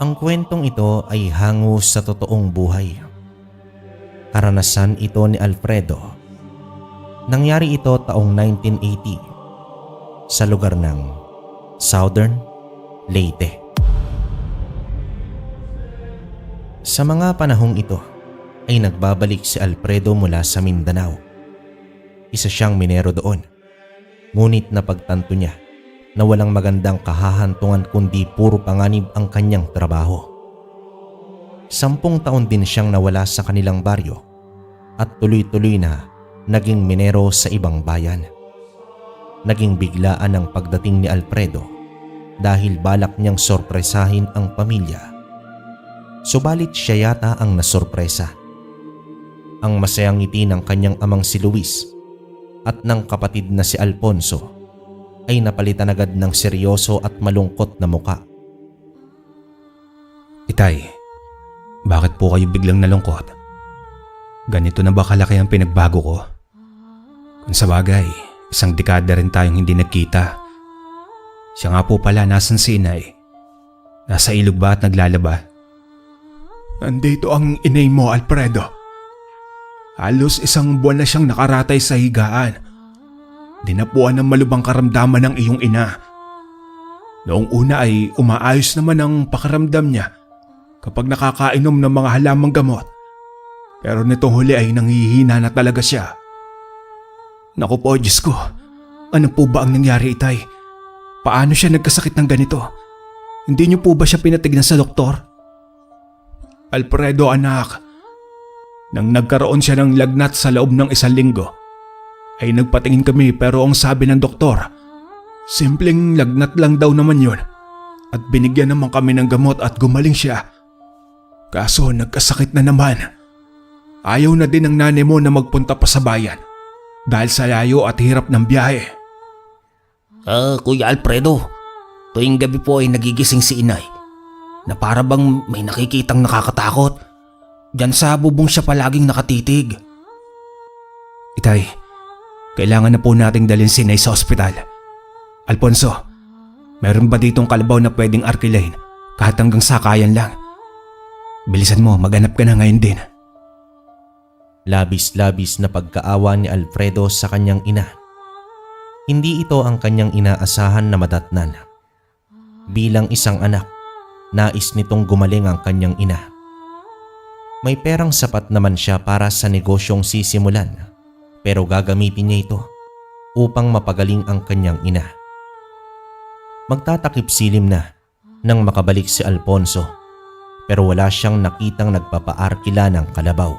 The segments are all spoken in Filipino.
Ang kwentong ito ay hango sa totoong buhay. Karanasan ito ni Alfredo. Nangyari ito taong 1980 sa lugar ng Southern Leyte. Sa mga panahong ito ay nagbabalik si Alfredo mula sa Mindanao. Isa siyang minero doon. Ngunit napagtanto niya na walang magandang kahahantungan kundi puro panganib ang kanyang trabaho. 10 taon din siyang nawala sa kanilang baryo at tuloy-tuloy na naging minero sa ibang bayan. Naging biglaan ang pagdating ni Alfredo dahil balak niyang sorpresahin ang pamilya. Subalit siya yata ang nasorpresa. Ang masayang ngiti ng kanyang amang si Luis at ng kapatid na si Alfonso ay napalitan agad ng seryoso at malungkot na muka. Itay, bakit po kayo biglang nalungkot? Ganito na ba kalaki ang pinagbago ko? Kung sa bagay, 1 dekada rin tayong hindi nagkita. Siya nga po pala, nasan si inay? Nasa ilog ba at naglalaba? Nandito ang inay mo, Alfredo. Halos 1 buwan na siyang nakaratay sa higaan. Dinapuan ng malubang karamdaman ng iyong ina. Noong una ay umaayos naman ang pakiramdam niya kapag nakakainom ng mga halamang gamot. Pero nitong huli ay nanghihina na talaga siya. Naku po, Diyos ko. Ano po ba ang nangyari, Itay? Paano siya nagkasakit ng ganito? Hindi niyo po ba siya pinatignan sa doktor? Alfredo, anak. Nang nagkaroon siya ng lagnat sa loob ng 1 linggo, ay nagpatingin kami pero ang sabi ng doktor, simpleng lagnat lang daw naman yun. At binigyan naman kami ng gamot at gumaling siya. Kaso nagkasakit na naman. Ayaw na din ng nanay mo na magpunta pa sa bayan dahil sa layo at hirap ng biyahe. Kuya Alfredo, tuwing gabi po ay nagigising si inay na para bang may nakikitang nakakatakot. Diyan sa bubong siya palaging nakatitig. Itay, kailangan na po nating dalhin si inay sa ospital. Alfonso, meron ba ditong kalabaw na pwedeng arkilahin kahit hanggang sakayan lang? Bilisan mo, maghanap ka na ngayon din. Labis-labis na pagkaawa ni Alfredo sa kanyang ina. Hindi ito ang kanyang inaasahan na madatnan. Bilang isang anak, nais nitong gumaling ang kanyang ina. May perang sapat naman siya para sa negosyong sisimulan, pero gagamitin niya ito upang mapagaling ang kanyang ina. Magtatakip silim na nang makabalik si Alfonso, pero wala siyang nakitang nagpapaarkila ng kalabaw.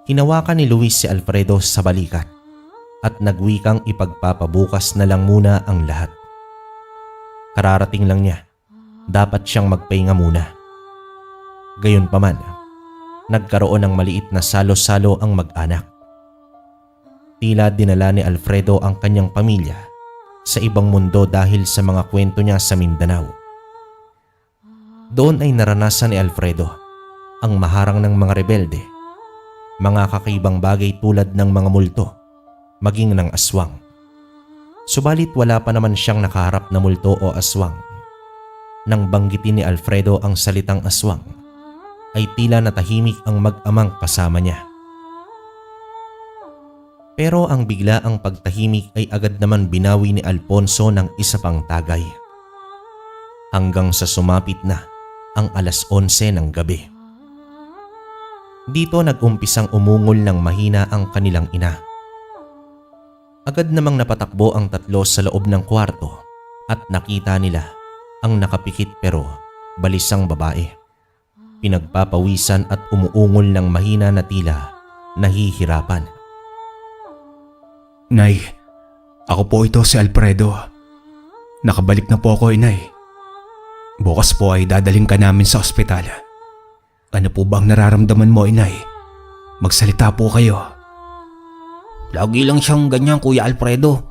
Hinawakan ni Luis si Alfredo sa balikat at nagwikang ipagpapabukas na lang muna ang lahat. Kararating lang niya, dapat siyang magpahinga muna. Gayunpaman, nagkaroon ng maliit na salo-salo ang mag-anak. Tila dinala ni Alfredo ang kanyang pamilya sa ibang mundo dahil sa mga kwento niya sa Mindanao. Doon ay naranasan ni Alfredo ang maharang ng mga rebelde, mga kakaibang bagay tulad ng mga multo, maging ng aswang. Subalit wala pa naman siyang nakaharap na multo o aswang. Nang banggitin ni Alfredo ang salitang aswang, ay tila natahimik ang mag-amang kasama niya. Pero ang biglaang pagtahimik ay agad naman binawi ni Alfonso ng isa pang tagay. Hanggang sa sumapit na ang 11:00 ng gabi. Dito nag-umpisang umungol ng mahina ang kanilang ina. Agad namang napatakbo ang tatlo sa loob ng kwarto at nakita nila ang nakapikit pero balisang babae. Pinagpapawisan at umuungol ng mahina na tila nahihirapan. Nay, ako po ito si Alfredo. Nakabalik na po ako, inay. Bukas po ay dadaling ka namin sa ospital. Ano po ba ang nararamdaman mo, inay? Magsalita po kayo. Lagi lang siyang ganyan, Kuya Alfredo.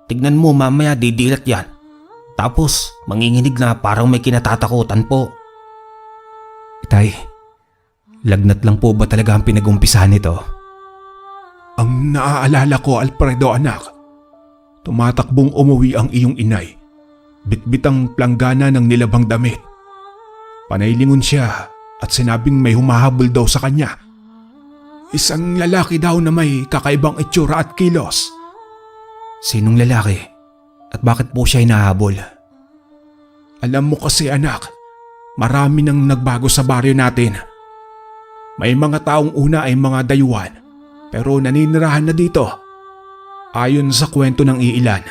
Tignan mo, mamaya didilat yan. Tapos manginginig na parang may kinatatakutan po. Itay, lagnat lang po ba talaga ang pinag-umpisahan nito? Ang naaalala ko, Alfredo anak, tumatakbong umuwi ang iyong inay. Bitbit ang planggana ng nilabang damit Panaylingon siya at sinabing may humahabol daw sa kanya. Isang lalaki daw na may kakaibang itsura at kilos. Sinong lalaki? At bakit po siya hinahabol? Alam mo kasi anak, marami nang nagbago sa baryo natin. May mga taong una ay mga dayuhan pero naninirahan na dito. Ayon sa kwento ng iilan,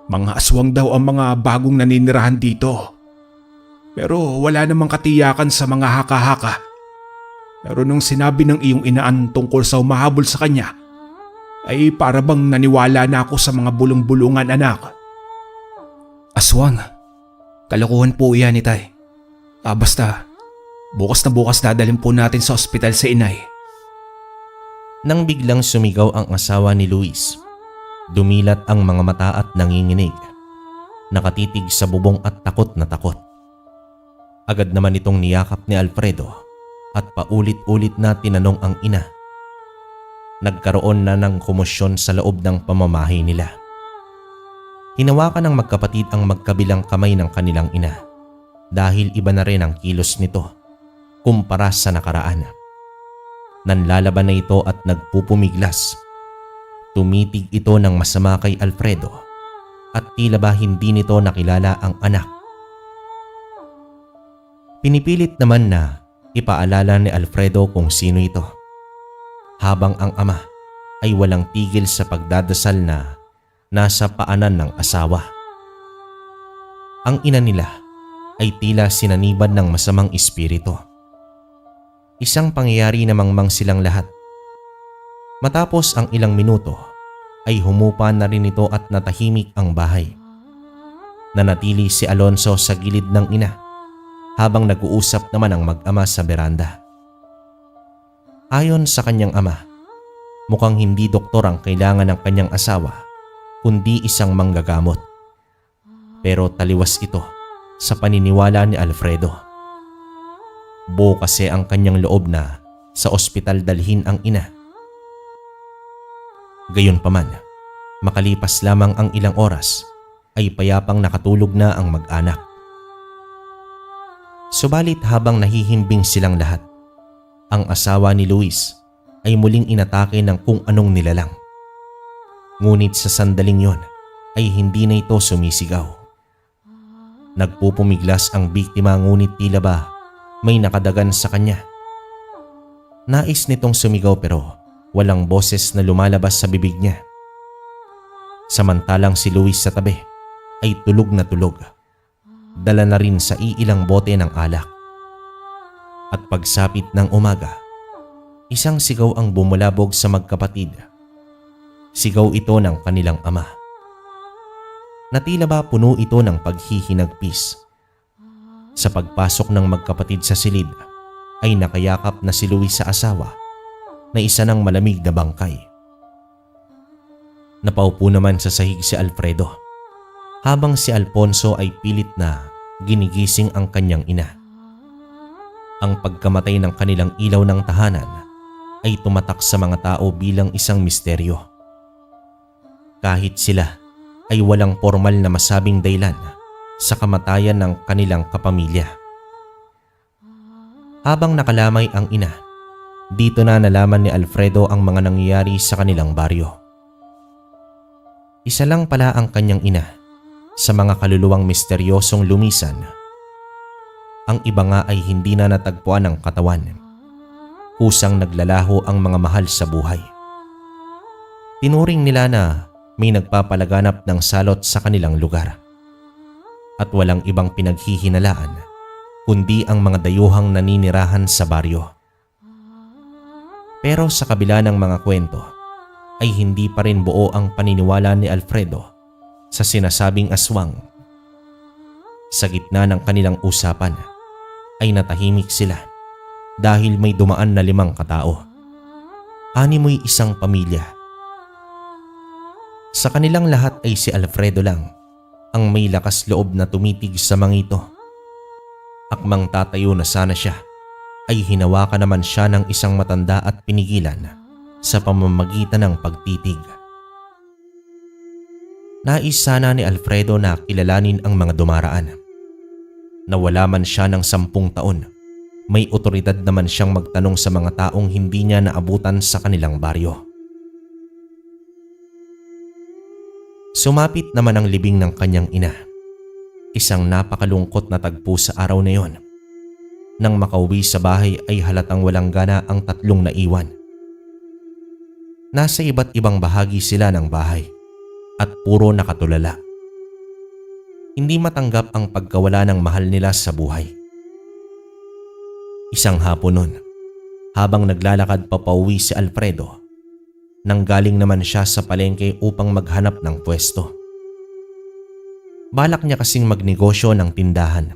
mga aswang daw ang mga bagong naninirahan dito. Pero wala namang katiyakan sa mga haka-haka. Pero nung sinabi ng iyong inaan tungkol sa humahabol sa kanya, ay para bang naniwala na ako sa mga bulong-bulungan anak. Aswang. Kalokohan po yan, Itay. Basta, bukas na bukas dadalhin po natin sa ospital si inay. Nang biglang sumigaw ang asawa ni Luis, dumilat ang mga mata at nanginginig. Nakatitig sa bubong at takot na takot. Agad naman itong niyakap ni Alfredo at paulit-ulit na tinanong ang ina. Nagkaroon na ng komosyon sa loob ng pamamahay nila. Hinawakan ng magkapatid ang magkabilang kamay ng kanilang ina dahil iba na rin ang kilos nito kumpara sa nakaraan. Nanlalaban na ito at nagpupumiglas. Tumitig ito ng masama kay Alfredo at tila ba hindi nito nakilala ang anak. Pinipilit naman na ipaalala ni Alfredo kung sino ito, habang ang ama ay walang tigil sa pagdadasal na nasa paanan ng asawa. Ang ina nila ay tila sinaniban ng masamang espiritu. Isang pangyayari na mangmang silang lahat. Matapos ang ilang minuto ay humupa na rin ito at natahimik ang bahay. Nanatili si Alonso sa gilid ng ina habang nag-uusap naman ang mag-ama sa beranda. Ayon sa kanyang ama, mukhang hindi doktor ang kailangan ng kanyang asawa kundi isang manggagamot. Pero taliwas ito sa paniniwala ni Alfredo. Buo kasi ang kanyang loob na sa ospital dalhin ang ina. Gayunpaman, makalipas lamang ang ilang oras ay payapang nakatulog na ang mag-anak. Subalit habang nahihimbing silang lahat, ang asawa ni Luis ay muling inatake ng kung anong nilalang. Ngunit sa sandaling yon ay hindi na ito sumisigaw. Nagpupumiglas ang biktima ngunit tila ba may nakadagan sa kanya. Nais nitong sumigaw pero walang boses na lumalabas sa bibig niya. Samantalang si Luis sa tabi ay tulog na tulog. Dala na rin sa iilang bote ng alak. At pagsapit ng umaga, isang sigaw ang bumulabog sa magkapatid. Sigaw ito ng kanilang ama. Na tila ba puno ito ng paghihinagpis. Sa pagpasok ng magkapatid sa silid ay nakayakap na si Luis sa asawa na isa ng malamig na bangkay. Napaupo naman sa sahig si Alfredo habang si Alfonso ay pilit na ginigising ang kanyang ina. Ang pagkamatay ng kanilang ilaw ng tahanan ay tumatak sa mga tao bilang isang misteryo. Kahit sila ay walang formal na masabing dahilan sa kamatayan ng kanilang kapamilya. Habang nakalamay ang ina, dito na nalaman ni Alfredo ang mga nangyayari sa kanilang baryo. Isa lang pala ang kanyang ina sa mga kaluluwang misteryosong lumisan. Ang iba nga ay hindi na natagpuan ng katawan. Kusang naglalaho ang mga mahal sa buhay. Tinuring nila na may nagpapalaganap ng salot sa kanilang lugar. At walang ibang pinaghihinalaan kundi ang mga dayuhang naninirahan sa baryo. Pero sa kabila ng mga kwento ay hindi pa rin buo ang paniniwala ni Alfredo sa sinasabing aswang. Sa gitna ng kanilang usapan ay natahimik sila dahil may dumaan na 5 katao. 6 isang pamilya. Sa kanilang lahat ay si Alfredo lang ang may lakas loob na tumitig sa mga ito. Akmang tatayo na sana siya ay hinawakan naman siya ng isang matanda at pinigilan sa pamamagitan ng pagtitig. Nais sana ni Alfredo na kilalanin ang mga dumaraan. Nawala man siya ng 10 taon, may otoridad naman siyang magtanong sa mga taong hindi niya naabutan sa kanilang baryo. Sumapit naman ang libing ng kanyang ina. Isang napakalungkot na tagpo sa araw na yon. Nang makauwi sa bahay ay halatang walang gana ang tatlong naiwan. Nasa iba't ibang bahagi sila ng bahay at puro nakatulala. Hindi matanggap ang pagkawala ng mahal nila sa buhay. Isang hapon nun, habang naglalakad papauwi si Alfredo, nanggaling naman siya sa palengke upang maghanap ng pwesto. Balak niya kasing magnegosyo ng tindahan.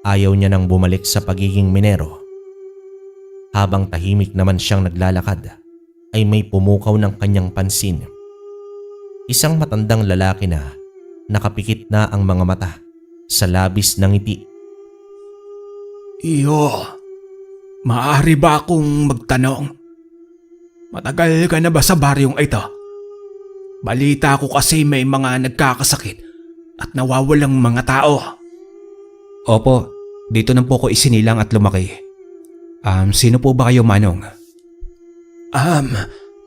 Ayaw niya nang bumalik sa pagiging minero. Habang tahimik naman siyang naglalakad, ay may pumukaw ng kanyang pansin. Isang matandang lalaki na nakapikit na ang mga mata sa labis ng ngiti. Iyo, maaari ba akong magtanong? Matagal ka na ba sa baryong ito? Balita ko kasi may mga nagkakasakit at nawawalang mga tao. Opo, dito na po ko isinilang at lumaki. Sino po ba kayo, Manong?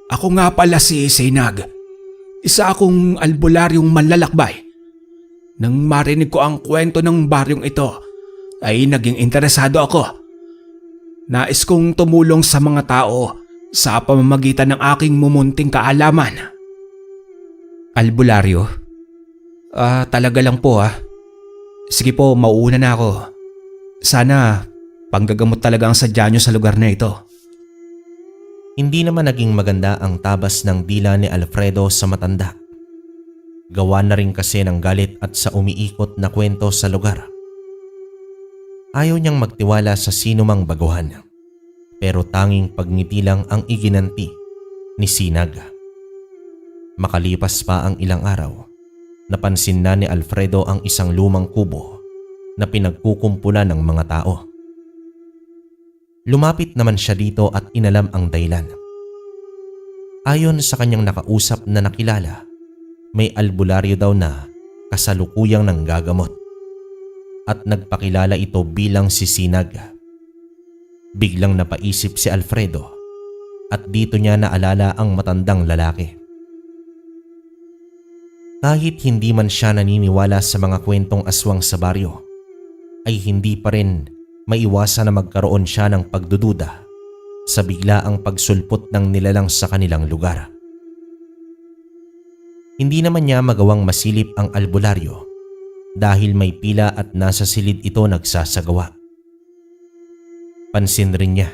Ako nga pala si Sinag. Isa akong albularyong manlalakbay. Nang marinig ko ang kwento ng baryong ito, ay naging interesado ako. Nais kong tumulong sa mga tao sa pamamagitan ng aking mumunting kaalaman. Albularyo? Talaga lang po Sige po, mauuna na ako. Sana panggagamot talaga ang sadya nyo sa lugar na ito. Hindi naman naging maganda ang tabas ng dila ni Alfredo sa matanda. Gawa na rin kasi ng galit at sa umiikot na kwento sa lugar. Ayaw niyang magtiwala sa sino mang baguhan, pero tanging pagngiti lang ang iginanti ni Sinag. Makalipas pa ang ilang araw, napansin na ni Alfredo ang isang lumang kubo na pinagkukumpulan ng mga tao. Lumapit naman siya dito at inalam ang dahilan. Ayon sa kanyang nakausap na nakilala, may albularyo daw na kasalukuyang nanggagamot at nagpakilala ito bilang si Sinag. Biglang napaisip si Alfredo at dito niya naalala ang matandang lalaki. Kahit hindi man siya naniniwala sa mga kwentong aswang sa baryo, ay hindi pa rin maiwasan na magkaroon siya ng pagdududa sa biglaang pagsulpot ng nilalang sa kanilang lugar. Hindi naman niya magawang masilip ang albularyo dahil may pila at nasa silid ito nagsasagawa. Pansin rin niya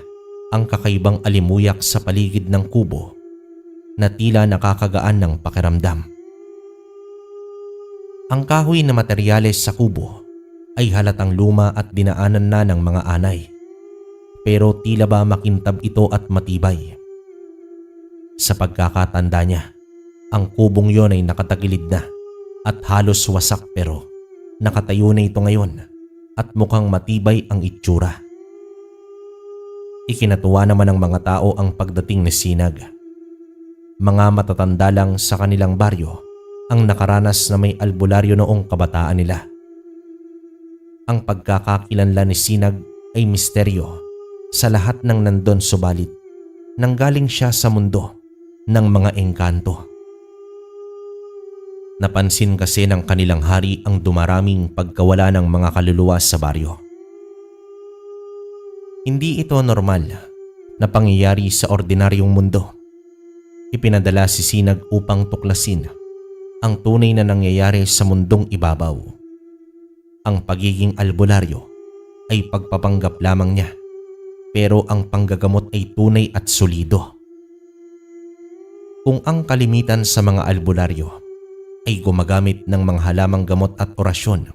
ang kakaibang alimuyak sa paligid ng kubo na tila nakakagaan ng pakiramdam. Ang kahoy na materyales sa kubo ay halatang luma at dinaanan na ng mga anay, pero tila ba makintab ito at matibay. Sa pagkakatanda niya, ang kubong yon ay nakatagilid na at halos wasak, pero nakatayo na ito ngayon at mukhang matibay ang itsura. Ikinatuwa naman ng mga tao ang pagdating ni Sinag. Mga matatanda lang sa kanilang baryo ang nakaranas na may albularyo noong kabataan nila. Ang pagkakakilanlan ni Sinag ay misteryo sa lahat ng nandun, subalit nanggaling siya sa mundo ng mga engkanto. Napansin kasi ng kanilang hari ang dumaraming pagkawala ng mga kaluluwa sa baryo. Hindi ito normal na pangyayari sa ordinaryong mundo. Ipinadala si Sinag upang tuklasin ang tunay na nangyayari sa mundong ibabaw. Ang pagiging albularyo ay pagpapanggap lamang niya, pero ang panggagamot ay tunay at solido. Kung ang kalimitan sa mga albularyo ay gumagamit ng mga halamang gamot at orasyon,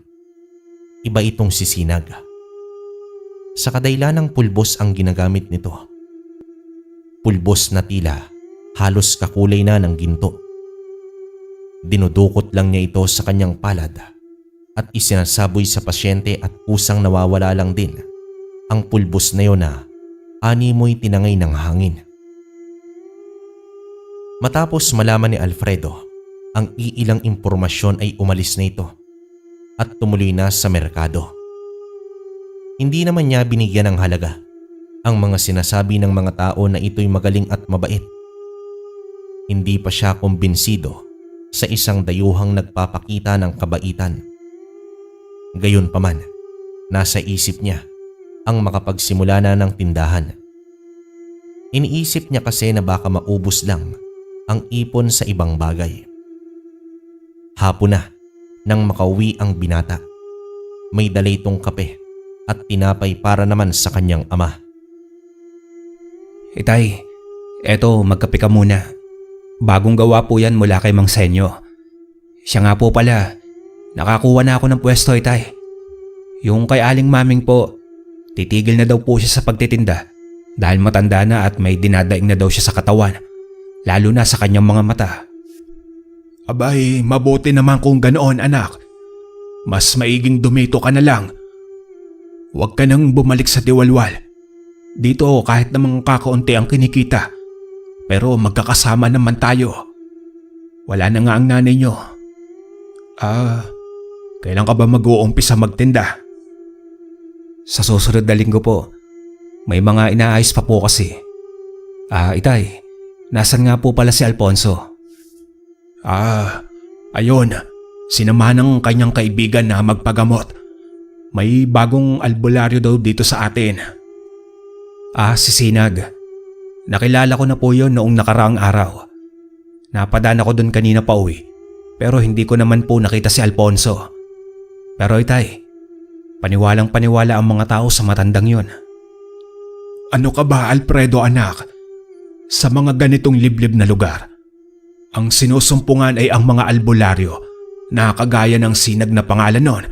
iba itong si Sinag. Sa kadailanang pulbos ang ginagamit nito. Pulbos na tila halos kakulay na ng ginto. Dinudukot lang niya ito sa kanyang palad at isinasaboy sa pasyente at kusang nawawala lang din ang pulbos na yon na animoy tinangay ng hangin. Matapos malaman ni Alfredo ang iilang impormasyon ay umalis na ito at tumuloy na sa merkado Hindi naman niya binigyan ng halaga ang mga sinasabi ng mga tao na ito'y magaling at mabait. Hindi pa siya kumbinsido sa isang dayuhang nagpapakita ng kabaitan. Gayunpaman, nasa isip niya ang makapagsimula na ng tindahan. Iniisip niya kasi na baka maubos lang ang ipon sa ibang bagay. Hapon na nang makauwi ang binata. May dala itong kape at tinapay para naman sa kanyang ama. Itay, eto magkape ka muna. Bagong gawa po yan mula kay Mang Senyo. Siya nga po pala, nakakuha na ako ng pwesto, Itay. Yung kay Aling Maming po, titigil na daw po siya sa pagtitinda dahil matanda na at may dinadaing na daw siya sa katawan, lalo na sa kanyang mga mata. Abay, mabuti naman kung ganoon anak. Mas maiging dumito ka na lang. Huwag ka nang bumalik sa Tiwalwal. Dito kahit namang kakaunti ang kinikita, pero magkakasama naman tayo. Wala na nga ang nanay nyo. Kailan ka ba mag-uumpisa magtinda? Sa susunod na linggo po. May mga inaayos pa po kasi. Itay, nasan nga po pala si Alfonso? Ayun. Sinamahan ng kanyang kaibigan na magpagamot. May bagong albularyo daw dito sa atin. Si Sinag. Nakilala ko na po yon noong nakaraang araw. Napadaan ako doon kanina pa uwi, pero hindi ko naman po nakita si Alfonso. Pero Itay, paniwalang paniwala ang mga tao sa matandang yon. Ano ka ba, Alfredo anak? Sa mga ganitong liblib na lugar, ang sinusumpungan ay ang mga albularyo na kagaya ng Sinag na pangalan nun.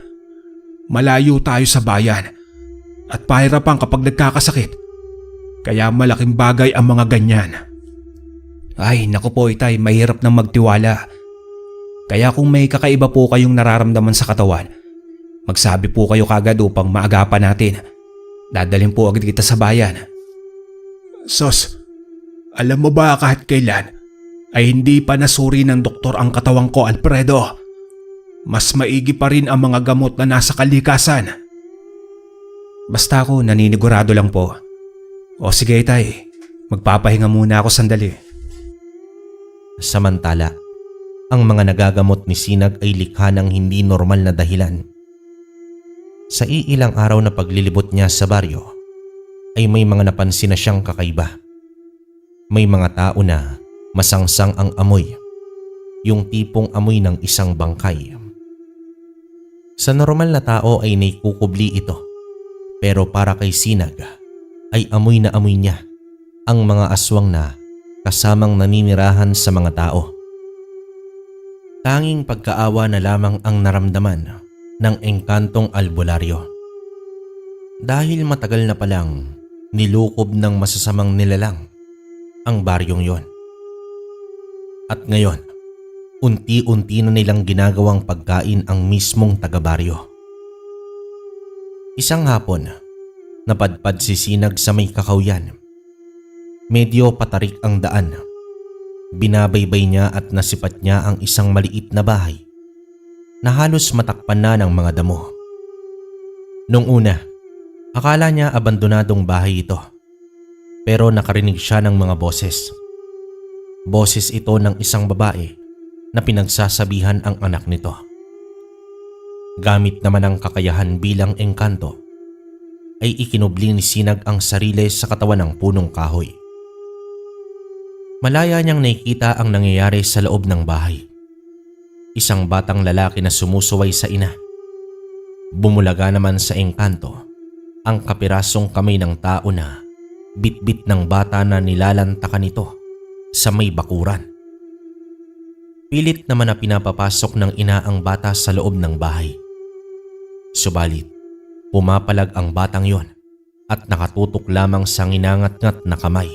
Malayo tayo sa bayan at pahirapan kapag nagkakasakit. Kaya malaking bagay ang mga ganyan. Ay, naku po Itay, mahirap nang magtiwala. Kaya kung may kakaiba po kayong nararamdaman sa katawan, magsabi po kayo kagad upang maagapan natin. Dadalhin po agad kita sa bayan. Sos, alam mo ba kahit kailan ay hindi pa nasuri ng doktor ang katawang ko, Alfredo? Mas maigi pa rin ang mga gamot na nasa kalikasan. Basta ako naninigurado lang po. O sige Itay, magpapahinga muna ako sandali. Samantala, ang mga nagagamot ni Sinag ay likha ng hindi normal na dahilan. Sa iilang araw na paglilibot niya sa baryo, ay may mga napansin na siyang kakaiba. May mga tao na masangsang ang amoy, yung tipong amoy ng isang bangkay. Sa normal na tao ay naikukubli ito, pero para kay Sinag ay amoy na amoy niya ang mga aswang na kasamang naninirahan sa mga tao. Tanging pagkaawa na lamang ang naramdaman ng engkantong albularyo. Dahil matagal na palang nilukob ng masasamang nilalang ang baryong yon. At ngayon, unti-unti na nilang ginagawang pagkain ang mismong taga-baryo. Isang hapon, napadpad si Sinag sa may kakawyan. Medyo patarik ang daan. Binabaybay niya at nasipat niya ang isang maliit na bahay na halos matakpan na ng mga damo. Nung una, akala niya abandonadong bahay ito. Pero nakarinig siya ng mga boses. Boses ito ng isang babae na pinagsasabihan ang anak nito. Gamit naman ang kakayahan bilang engkanto, ay ikinubli ni Sinag ang sarili sa katawan ng punong kahoy. Malaya niyang nakikita ang nangyayari sa loob ng bahay. Isang batang lalaki na sumusuway sa ina. Bumulaga naman sa engkanto ang kapirasong kamay ng tao na bitbit ng bata na nilalantakan nito sa may bakuran. Pilit naman na pinapapasok ng ina ang bata sa loob ng bahay. Subalit, pumapalag ang batang yon at nakatutok lamang sa nginangat-ngat na kamay.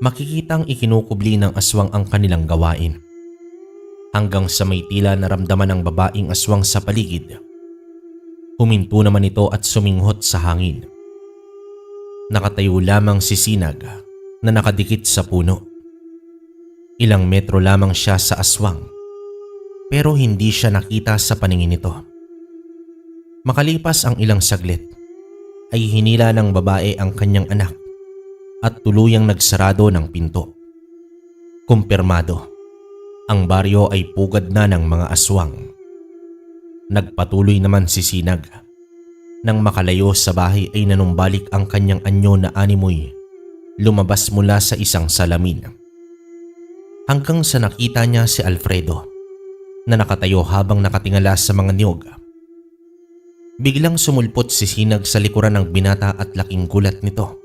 Makikitang ikinukubli ng aswang ang kanilang gawain. Hanggang sa may tila naramdaman ng babaeng aswang sa paligid. Huminto naman ito at suminghot sa hangin. Nakatayo lamang si Sinag na nakadikit sa puno. Ilang metro lamang siya sa aswang, pero hindi siya nakita sa paningin nito. Makalipas ang ilang saglit, ay hinila ng babae ang kanyang anak at tuluyang nagsarado ng pinto. Kumpirmado, ang baryo ay pugad na ng mga aswang. Nagpatuloy naman si Sinag. Nang makalayo sa bahay ay nanumbalik ang kanyang anyo na animoy lumabas mula sa isang salamin. Hanggang sa nakita niya si Alfredo na nakatayo habang nakatingala sa mga niyog. Biglang sumulpot si Sinag sa likuran ng binata at laking gulat nito.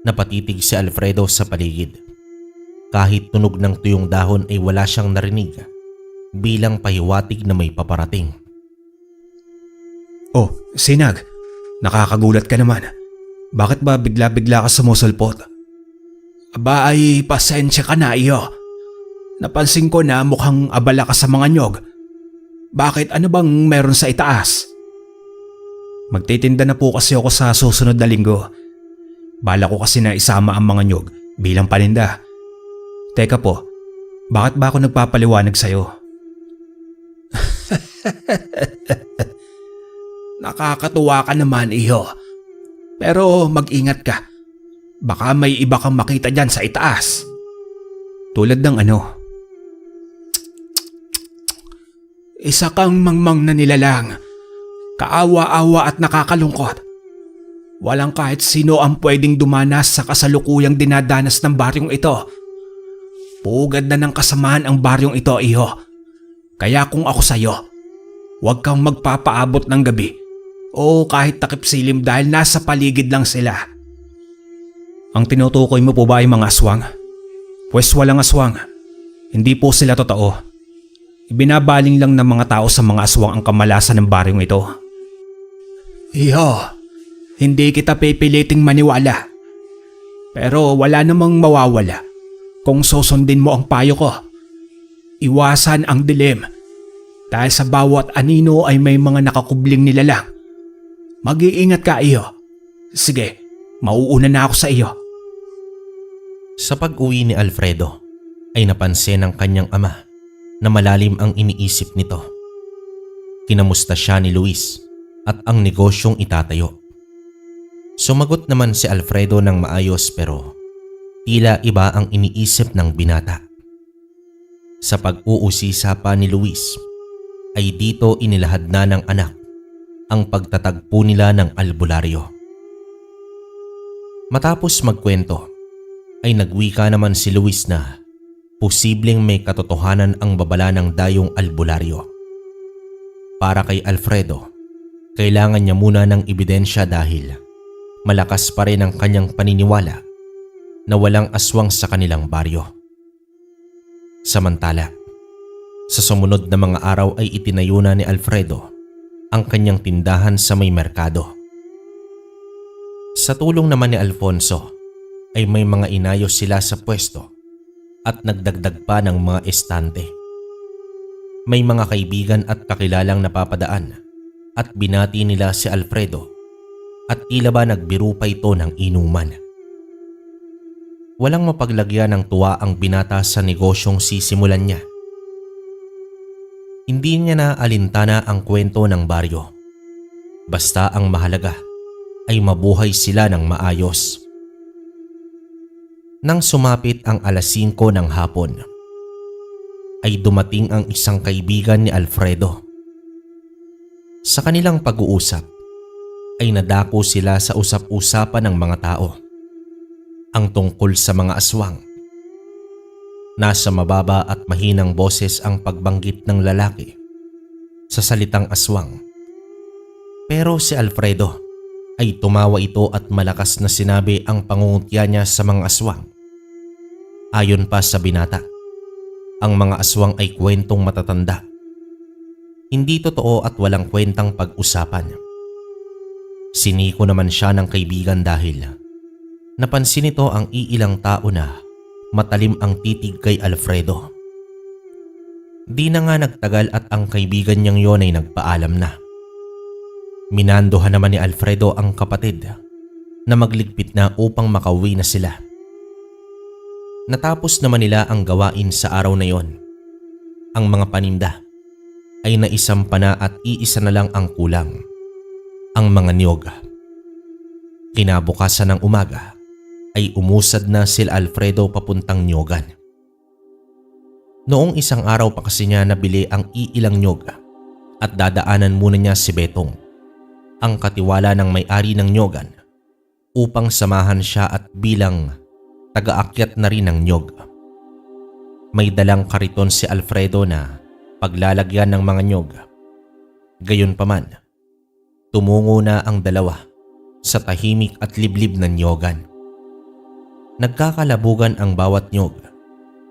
Napatitig si Alfredo sa paligid. Kahit tunog ng tuyong dahon ay wala siyang narinig bilang pahiwatig na may paparating. Oh, Sinag, nakakagulat ka naman. Bakit ba bigla-bigla ka sumusulpot? Aba ay pasensya ka na iyo. Napansin ko na mukhang abala ka sa mga nyog. Bakit, ano bang meron sa itaas? Magtitinda na po kasi ako sa susunod na linggo. Bala ko kasi na isama ang mga nyog bilang paninda. Teka po, bakit ba ako nagpapaliwanag sa'yo? Nakakatuwa ka naman iyo. Pero mag-ingat ka. Baka may iba kang makita dyan sa itaas. Tulad ng ano? Isa kang mangmang na nilalang. Kaawa-awa at nakakalungkot. Walang kahit sino ang pwedeng dumanas sa kasalukuyang dinadanas ng baryong ito. Pugad na ng kasamaan ang baryong ito, iho. Kaya kung ako sa'yo, huwag kang magpapaabot ng gabi o kahit takip silim dahil nasa paligid lang sila. Ang tinutukoy mo po ba ay mga aswang? Pwes walang aswang. Hindi po sila totoo. Ibinabaling lang ng mga tao sa mga aswang ang kamalasan ng baryong ito. Iho, hindi kita pipiliting maniwala. Pero wala namang mawawala kung susundin mo ang payo ko. Iwasan ang dilim dahil sa bawat anino ay may mga nakakubling nilalang. Mag-iingat ka iyo. Sige, mauuna na ako sa iyo. Sa pag-uwi ni Alfredo ay napansin ng kanyang ama na malalim ang iniisip nito. Kinamusta siya ni Luis at ang negosyong itatayo. Sumagot naman si Alfredo ng maayos pero tila iba ang iniisip ng binata. Sa pag-uusisa pa ni Luis ay dito inilahad na ng anak ang pagtatagpo nila ng albularyo. Matapos magkwento ay nagwika naman si Luis na posibleng may katotohanan ang babala ng dayong albularyo. Para kay Alfredo, kailangan niya muna ng ebidensya dahil malakas pa rin ang kanyang paniniwala na walang aswang sa kanilang baryo. Samantala, sa sumunod na mga araw ay itinayo na ni Alfredo ang kanyang tindahan sa may merkado. Sa tulong naman ni Alfonso ay may mga inayos sila sa pwesto at nagdagdag pa ng mga estante. May mga kaibigan at kakilalang napapadaan at binati nila si Alfredo at tila ba nagbiro pa ito ng inuman. Walang mapaglagyan ng tuwa ang binata sa negosyong sisimulan niya. Hindi niya na alintana ang kwento ng baryo. Basta ang mahalaga ay mabuhay sila ng maayos. Nang sumapit ang alas 5 ng hapon, ay dumating ang isang kaibigan ni Alfredo. Sa kanilang pag-uusap, ay nadako sila sa usap-usapan ng mga tao. Ang tungkol sa mga aswang. Nasa mababa at mahinang boses ang pagbanggit ng lalaki sa salitang aswang. Pero si Alfredo ay tumawa ito at malakas na sinabi ang pangungutya niya sa mga aswang. Ayon pa sa binata, ang mga aswang ay kwentong matatanda. Hindi totoo at walang kwentang pag-usapan. Siniko naman siya ng kaibigan dahil napansin nito ang iilang tao na matalim ang titig kay Alfredo. Di na nga nagtagal at ang kaibigan niyang yon ay nagpaalam na. Minandohan naman ni Alfredo ang kapatid na magligpit na upang makauwi na sila. Natapos naman nila ang gawain sa araw na yon. Ang mga paninda ay naisampa na at iisa na lang ang kulang, ang mga niyog. Kinabukasan ng umaga ay umusad na sila Alfredo papuntang niyogan. Noong isang araw pa kasi niya nabili ang iilang niyog at dadaanan muna niya si Betong, ang katiwala ng may-ari ng niyogan, upang samahan siya at bilang taga-akyat na rin ng niyog. May dalang kariton si Alfredo na paglalagyan ng mga niyog. Gayunpaman, tumungo na ang dalawa sa tahimik at liblib na niyogan. Nagkakalabugan ang bawat niyog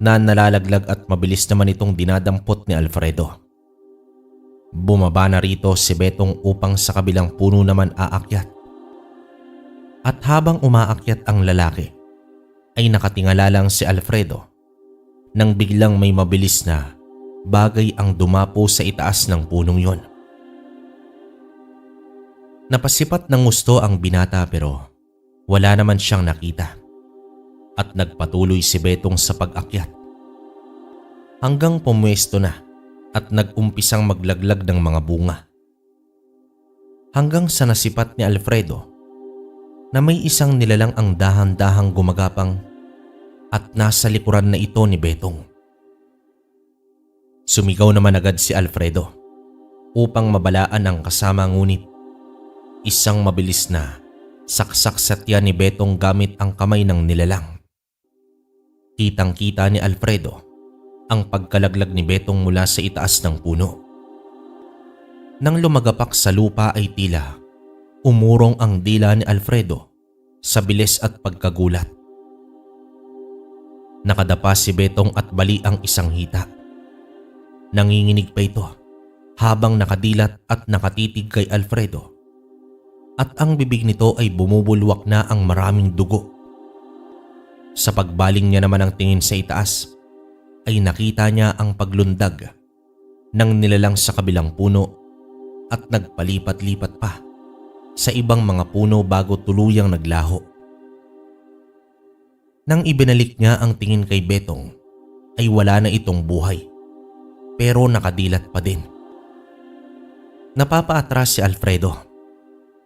na nalalaglag at mabilis naman itong dinadampot ni Alfredo. Bumaba na rito si Betong upang sa kabilang puno naman aakyat. At habang umaakyat ang lalaki, ay nakatingala lang si Alfredo nang biglang may mabilis na bagay ang dumapo sa itaas ng punong yon. Napasipat ng gusto ang binata pero wala naman siyang nakita at nagpatuloy si Betong sa pag-akyat hanggang pumwesto na at nag-umpisang maglaglag ng mga bunga. Hanggang sa nasipat ni Alfredo na may isang nilalang ang dahan-dahang gumagapang at nasa likuran na ito ni Betong. Sumigaw naman agad si Alfredo upang mabalaan ang kasama, ngunit isang mabilis na saksak sa tiyan ni Betong gamit ang kamay ng nilalang. Kitang-kita ni Alfredo ang pagkalaglag ni Betong mula sa itaas ng puno. Nang lumagapak sa lupa ay tila umurong ang dila ni Alfredo sa bilis at pagkagulat. Nakadapa si Betong at bali ang isang hita. Nanginginig pa ito habang nakadilat at nakatitig kay Alfredo, at ang bibig nito ay bumubulwak na ang maraming dugo. Sa pagbaling niya naman ang tingin sa itaas ay nakita niya ang paglundag ng nilalang sa kabilang puno at nagpalipat-lipat pa sa ibang mga puno bago tuluyang naglaho. Nang ibinalik niya ang tingin kay Betong ay wala na itong buhay, pero nakadilat pa din. Napapaatras si Alfredo.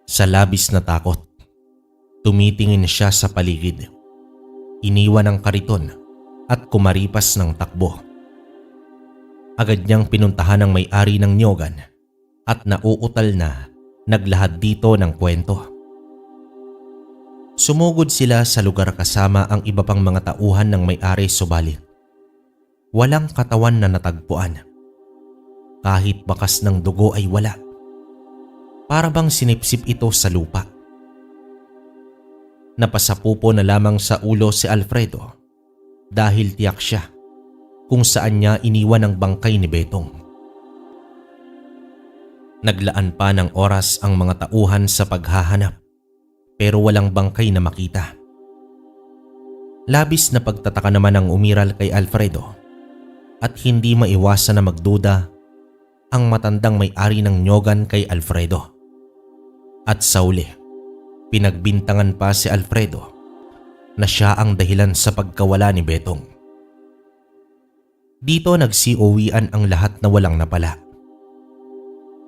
Sa labis na takot, tumitingin siya sa paligid. Iniwan ang kariton at kumaripas ng takbo. Agad niyang pinuntahan ang may-ari ng niyogan at nauutal na naglahad dito ng kwento. Sumugod sila sa lugar kasama ang iba pang mga tauhan ng may-ari, subalit walang katawan na natagpuan. Kahit bakas ng dugo ay wala. Para bang sinipsip ito sa lupa. Napasapupo na lamang sa ulo si Alfredo dahil tiyak siya kung saan niya iniwan ang bangkay ni Betong. Naglaan pa ng oras ang mga tauhan sa paghahanap pero walang bangkay na makita. Labis na pagtataka naman ang umiral kay Alfredo at hindi maiwasan na magduda ang matandang may-ari ng niyogan kay Alfredo. At sa uli, pinagbintangan pa si Alfredo na siya ang dahilan sa pagkawala ni Betong. Dito nagsiuwian ang lahat na walang napala.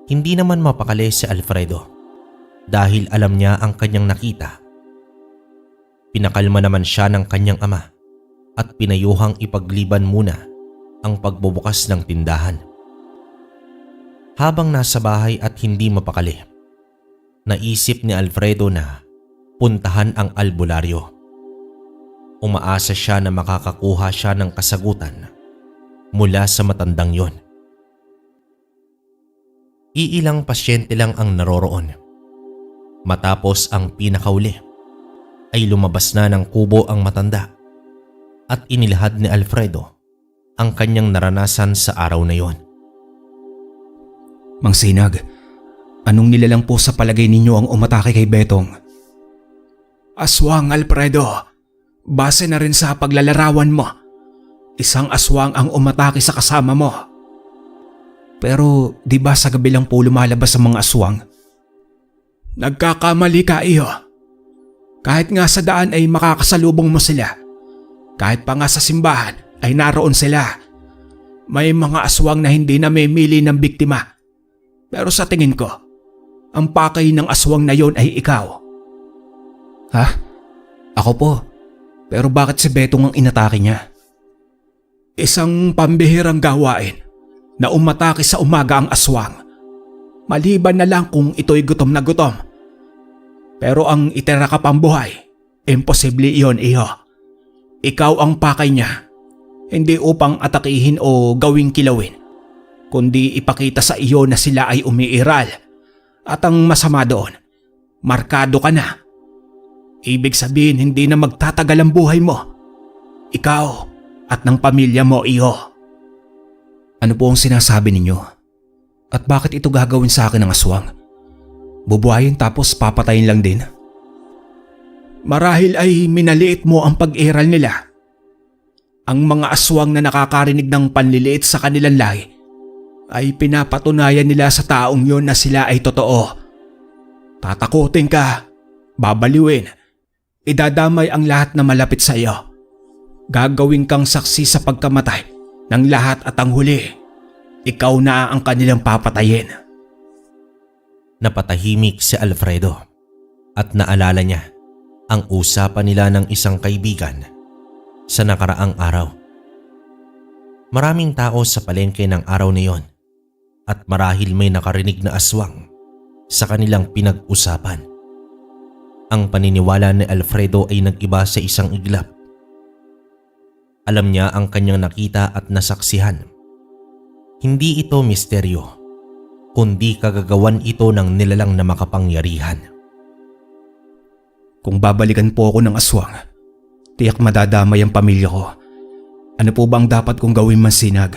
Hindi naman mapakali si Alfredo dahil alam niya ang kanyang nakita. Pinakalma naman siya ng kanyang ama at pinayuhang ipagliban muna ang pagbubukas ng tindahan. Habang nasa bahay at hindi mapakali, naisip ni Alfredo na puntahan ang albularyo. Umaasa siya na makakakuha siya ng kasagutan mula sa matandang yon. Iilang pasyente lang ang naroroon. Matapos ang pinakauli ay lumabas na ng kubo ang matanda at inilahad ni Alfredo ang kanyang naranasan sa araw na yon. Mang Sinag, anong nilalang po sa palagay ninyo ang umatake kay Betong? Aswang, Alfredo. Base na rin sa paglalarawan mo. Isang aswang ang umatake sa kasama mo. Pero di ba sa gabi lang po lumalabas ang mga aswang? Nagkakamali ka, iyo. Kahit nga sa daan ay makakasalubong mo sila. Kahit pa nga sa simbahan ay naroon sila. May mga aswang na hindi namimili ng biktima. Pero sa tingin ko, ang pakay ng aswang na yon ay ikaw. Ha? Ako po. Pero bakit si Betong ang inatake niya? Isang pambihirang gawain na umatake sa umaga ang aswang. Maliban na lang kung ito'y gutom na gutom. Pero ang itira ka pang buhay, imposible iyon, iho. Ikaw ang pakay niya, hindi upang atakihin o gawing kilawin, kundi ipakita sa iyo na sila ay umiiral. At ang masama doon, markado ka na. Ibig sabihin hindi na magtatagal ang buhay mo. Ikaw at ng pamilya mo, iho. Ano po ang sinasabi ninyo? At bakit ito gagawin sa akin ng aswang? Bubuhayin tapos papatayin lang din? Marahil ay minaliit mo ang pag-iral nila. Ang mga aswang na nakakarinig ng panliliit sa kanilang lahi ay pinapatunayan nila sa taong yon na sila ay totoo. Tatakutin ka, babaliwin, idadamay ang lahat na malapit sa iyo. Gagawin kang saksi sa pagkamatay ng lahat at ang huli, ikaw na ang kanilang papatayin. Napatahimik si Alfredo at naalala niya ang usapan nila ng isang kaibigan sa nakaraang araw. Maraming tao sa palengke ng araw na iyon at marahil may nakarinig na aswang sa kanilang pinag-usapan. Ang paniniwala ni Alfredo ay nag-iba sa isang iglap. Alam niya ang kanyang nakita at nasaksihan. Hindi ito misteryo, kundi kagagawan ito ng nilalang na makapangyarihan. Kung babalikan po ako ng aswang, tiyak madadamay ang pamilya ko. Ano po ba ang dapat kong gawin, Mansinag?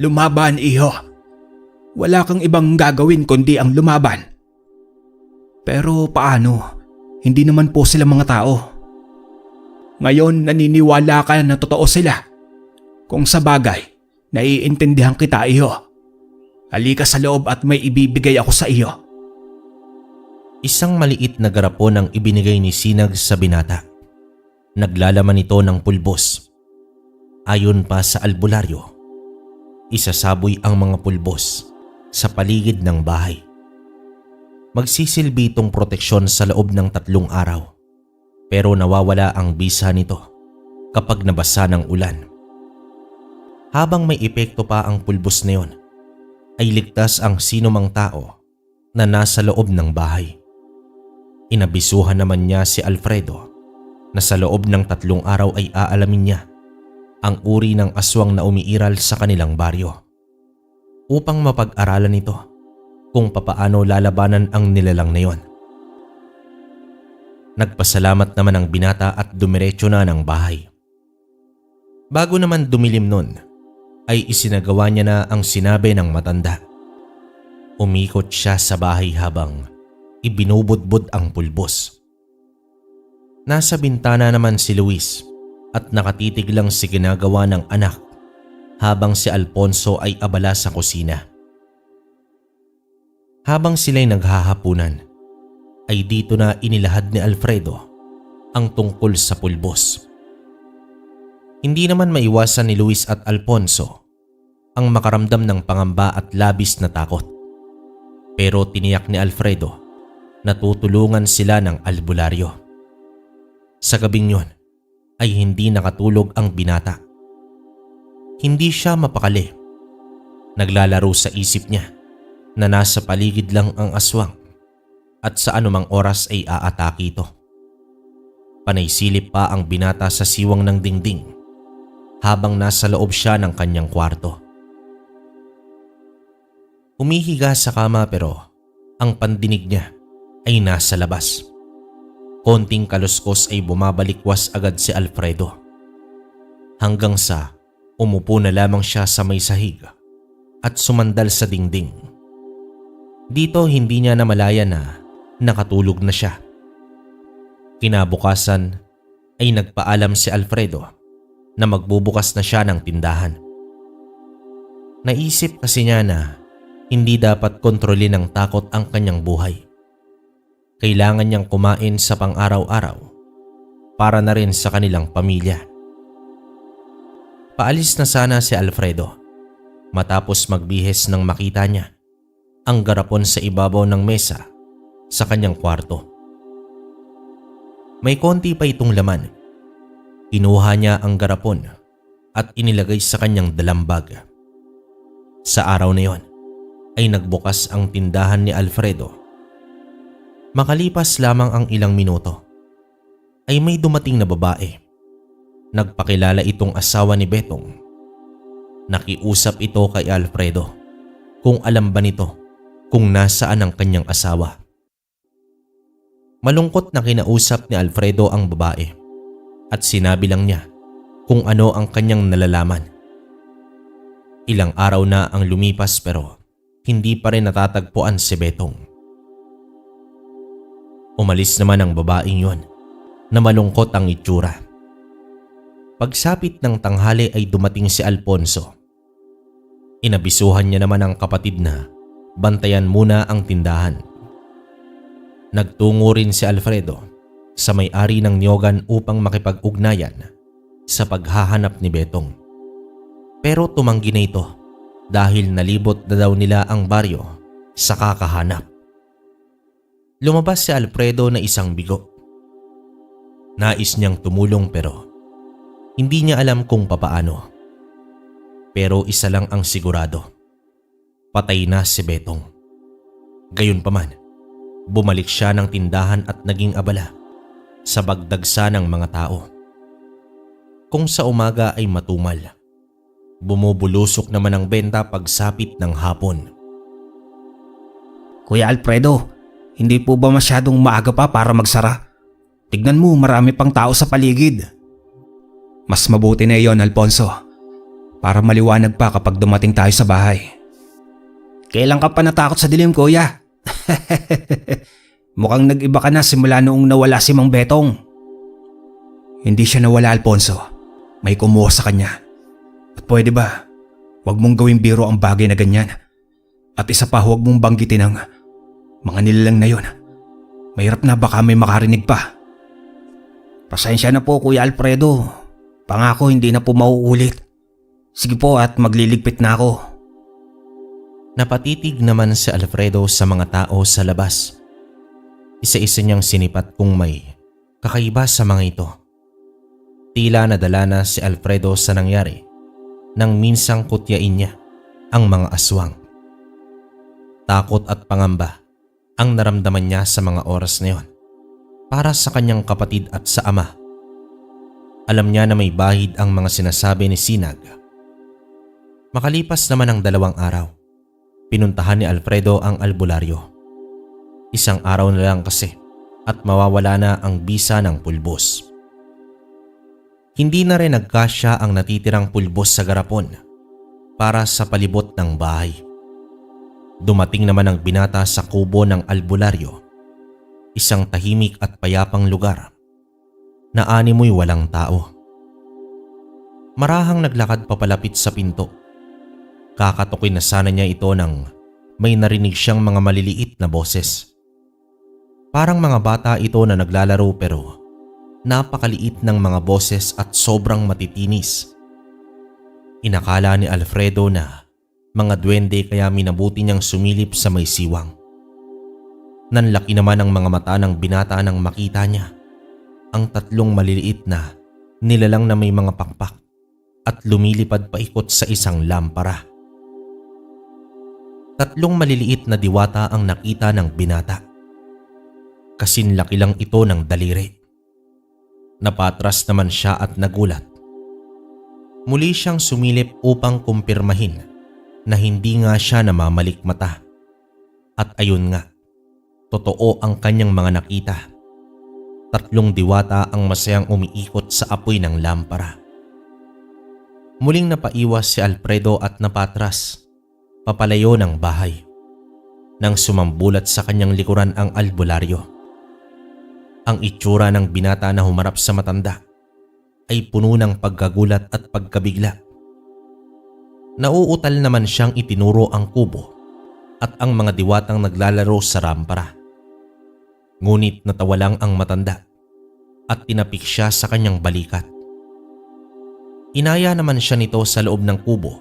Lumaban, iho. Wala kang ibang gagawin kundi ang lumaban. Pero paano? Hindi naman po sila mga tao. Ngayon naniniwala ka na totoo sila. Kung sa bagay, naiintindihan kita, iho. Halika sa loob at may ibibigay ako sa iyo. Isang maliit na garapon ang ibinigay ni Sinag sa binata. Naglalaman ito ng pulbos. Ayon pa sa albularyo, isasaboy ang mga pulbos sa paligid ng bahay. Magsisilbi itong proteksyon sa loob ng 3 araw, pero nawawala ang bisa nito kapag nabasa ng ulan. Habang may epekto pa ang pulbos na yon, ay ligtas ang sinumang tao na nasa loob ng bahay. Inabisuhan naman niya si Alfredo na sa loob ng 3 araw ay aalamin niya ang uri ng aswang na umiiral sa kanilang baryo upang mapag-aralan nito kung papaano lalabanan ang nilalang na yon. Nagpasalamat naman ang binata at dumiretso na ng bahay. Bago naman dumilim nun, ay isinagawa niya na ang sinabi ng matanda. Umikot siya sa bahay habang ibinubudbud ang pulbos. Nasa bintana naman si Luis at nakatitig lang si ginagawa ng anak habang si Alfonso ay abala sa kusina. Habang sila'y naghahapunan, ay dito na inilahad ni Alfredo ang tungkol sa pulbos. Hindi naman maiwasan ni Luis at Alfonso ang makaramdam ng pangamba at labis na takot. Pero tiniyak ni Alfredo na tutulungan sila ng albularyo. Sa gabing yon ay hindi nakatulog ang binata. Hindi siya mapakali. Naglalaro sa isip niya na nasa paligid lang ang aswang at sa anumang oras ay aatake ito. Panaysilip pa ang binata sa siwang ng dingding habang nasa loob siya ng kanyang kwarto. Humihiga sa kama pero ang pandinig niya ay nasa labas. Konting kaluskos ay bumabalikwas agad si Alfredo. Hanggang sa umupo na lamang siya sa may sahig at sumandal sa dingding. Dito hindi niya namalaya na nakatulog na siya. Kinabukasan ay nagpaalam si Alfredo na magbubukas na siya ng tindahan. Naisip kasi niya na hindi dapat kontrolin ng takot ang kanyang buhay. Kailangan niyang kumain sa pang-araw-araw para na rin sa kanilang pamilya. Paalis na sana si Alfredo matapos magbihes nang makita niya ang garapon sa ibabaw ng mesa sa kanyang kwarto. May konti pa itong laman. Kinuha niya ang garapon at inilagay sa kanyang dalambag. Sa araw na yon ay nagbukas ang tindahan ni Alfredo. Makalipas lamang ang ilang minuto ay may dumating na babae. Nagpakilala itong asawa ni Betong. Nakiusap ito kay Alfredo kung alam ba nito kung nasaan ang kanyang asawa. Malungkot na kinausap ni Alfredo ang babae at sinabi lang niya kung ano ang kanyang nalalaman. Ilang araw na ang lumipas pero hindi pa rin natatagpuan si Betong. Umalis naman ang babaeng yon na malungkot ang itsura. Pagsapit ng tanghali ay dumating si Alfonso. Inabisuhan niya naman ang kapatid na bantayan muna ang tindahan. Nagtungo rin si Alfredo sa may-ari ng niyogan upang makipag-ugnayan sa paghahanap ni Betong. Pero tumanggi na ito dahil nalibot na daw nila ang baryo sa kakahanap. Lumabas si Alfredo na isang bigo. Nais niyang tumulong pero hindi niya alam kung papaano. Pero isa lang ang sigurado. Patay na si Betong. Gayunpaman, bumalik siya ng tindahan at naging abala sa bagdagsa ng mga tao. Kung sa umaga ay matumal, bumubulusok naman ang benta pagsapit ng hapon. Kuya Alfredo, hindi po ba masyadong maaga pa para magsara? Tignan mo, marami pang tao sa paligid. Mas mabuti na iyon, Alfonso, para maliwanag pa kapag dumating tayo sa bahay. Kailan ka pa natakot sa dilim, kuya? Mukhang nag-iba ka na simula noong nawala si Mang Betong. Hindi siya nawala, Alfonso. May kumuha sa kanya. At pwede ba, huwag mong gawing biro ang bagay na ganyan. At isa pa, huwag mong banggitin ang mga nilalang na yun. Mahirap na baka may makarinig pa. Pasensya na po, Kuya Alfredo. Pangako hindi na po mauulit. Sige po at magliligpit na ako. Napatitig naman si Alfredo sa mga tao sa labas. Isa-isa niyang sinipat kung may kakaiba sa mga ito. Tila nadala na si Alfredo sa nangyari nang minsang kutyain niya ang mga aswang. Takot at pangamba ang naramdaman niya sa mga oras na yon para sa kanyang kapatid at sa ama. Alam niya na may bahid ang mga sinasabi ni Sinag. Makalipas naman ang 2 araw, pinuntahan ni Alfredo ang albularyo. Isang araw na lang kasi at mawawala na ang bisa ng pulbos. Hindi na rin nagkasya ang natitirang pulbos sa garapon para sa palibot ng bahay. Dumating naman ang binata sa kubo ng albularyo, isang tahimik at payapang lugar na animoy walang tao. Marahang naglakad papalapit sa pinto. Kakatukin na sana niya ito nang may narinig siyang mga maliliit na boses. Parang mga bata ito na naglalaro pero napakaliit ng mga boses at sobrang matitinis. Inakala ni Alfredo na mga duwende kaya minabuti niyang sumilip sa may siwang. Nanlaki naman ang mga mata ng binata nang makita niya ang 3 maliliit na nilalang na may mga pakpak at lumilipad paikot sa isang lampara. 3 maliliit na diwata ang nakita ng binata. Kasinlaki lang ito ng daliri. Napatras naman siya at nagulat. Muli siyang sumilip upang kumpirmahin na hindi nga siya namamalikmata. At ayun nga, totoo ang kanyang mga nakita. 3 diwata ang masayang umiikot sa apoy ng lampara. Muling napaiwas si Alfredo at napatras, papalayo ng bahay, nang sumambulat sa kanyang likuran ang albularyo. Ang itsura ng binata na humarap sa matanda ay puno ng pagkagulat at pagkabigla. Nauutal naman siyang itinuro ang kubo at ang mga diwatang naglalaro sa rampara. Ngunit natawa lang ang matanda at tinapik siya sa kanyang balikat. Inaya naman siya nito sa loob ng kubo.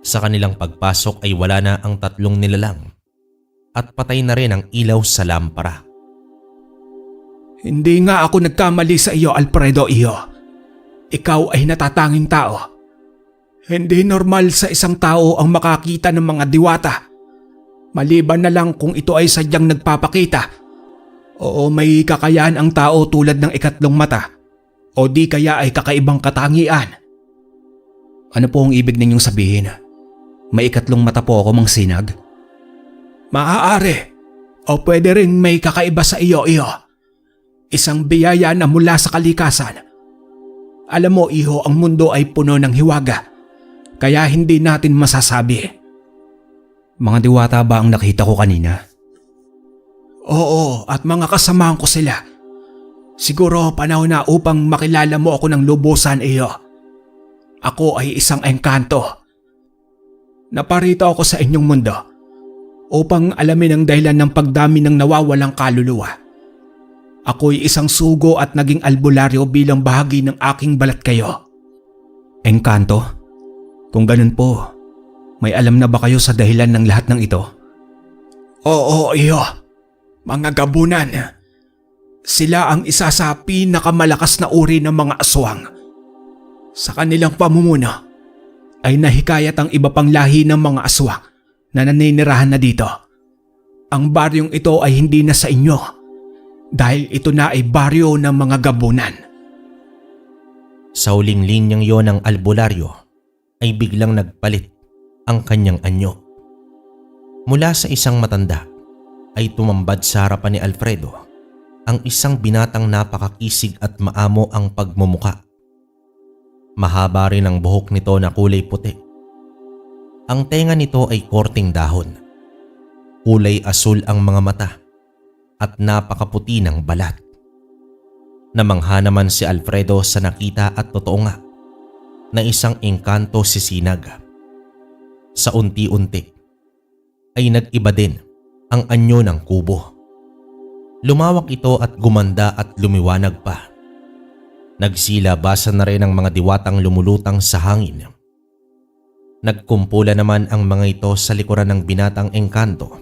Sa kanilang pagpasok ay wala na ang tatlong nilalang at patay na rin ang ilaw sa lampara. Hindi nga ako nagkamali sa iyo, Alfredo, iyo. Ikaw ay natatanging tao. Hindi normal sa isang tao ang makakita ng mga diwata. Maliban na lang kung ito ay sadyang nagpapakita. Oo, may kakayahan ang tao tulad ng ikatlong mata. O di kaya ay kakaibang katangian. Ano po ang ibig ninyong sabihin? May ikatlong mata po ako, Mang Sinag? Maaari. O pwede ring may kakaiba sa iyo. Isang biyaya na mula sa kalikasan. Alam mo, iho, ang mundo ay puno ng hiwaga. Kaya hindi natin masasabi. Mga diwata ba ang nakita ko kanina? Oo, at mga kasamahan ko sila. Siguro panahon na upang makilala mo ako ng lubusan, iyo. Ako ay isang engkanto. Naparito ako sa inyong mundo upang alamin ang dahilan ng pagdami ng nawawalang kaluluwa. Ako'y isang sugo at naging albularyo bilang bahagi ng aking balat kayo. Engkanto? Kung ganun po, may alam na ba kayo sa dahilan ng lahat ng ito? Oo, iyo. Mga gabunan. Sila ang isa sa pinakamalakas na uri ng mga aswang. Sa kanilang pamumuno ay nahikayat ang iba pang lahi ng mga aswang na naninirahan na dito. Ang baryong ito ay hindi na sa inyo dahil ito na ay baryo ng mga gabunan. Sa huling linyang yon ng albularyo ay biglang nagpalit ang kanyang anyo. Mula sa isang matanda ay tumambad sa harapan ni Alfredo ang isang binatang napakakisig at maamo ang pagmumuka. Mahaba rin ang buhok nito na kulay puti. Ang tenga nito ay korting dahon. Kulay asul ang mga mata at napakaputi ng balat. Namangha naman si Alfredo sa nakita at totoo nga na isang engkanto si Sinag. Sa unti-unti ay nag-iba din ang anyo ng kubo. Lumawak ito at gumanda at lumiwanag pa. Nagsilabasan na rin ang mga diwatang lumulutang sa hangin. Nagkumpula naman ang mga ito sa likuran ng binatang engkanto.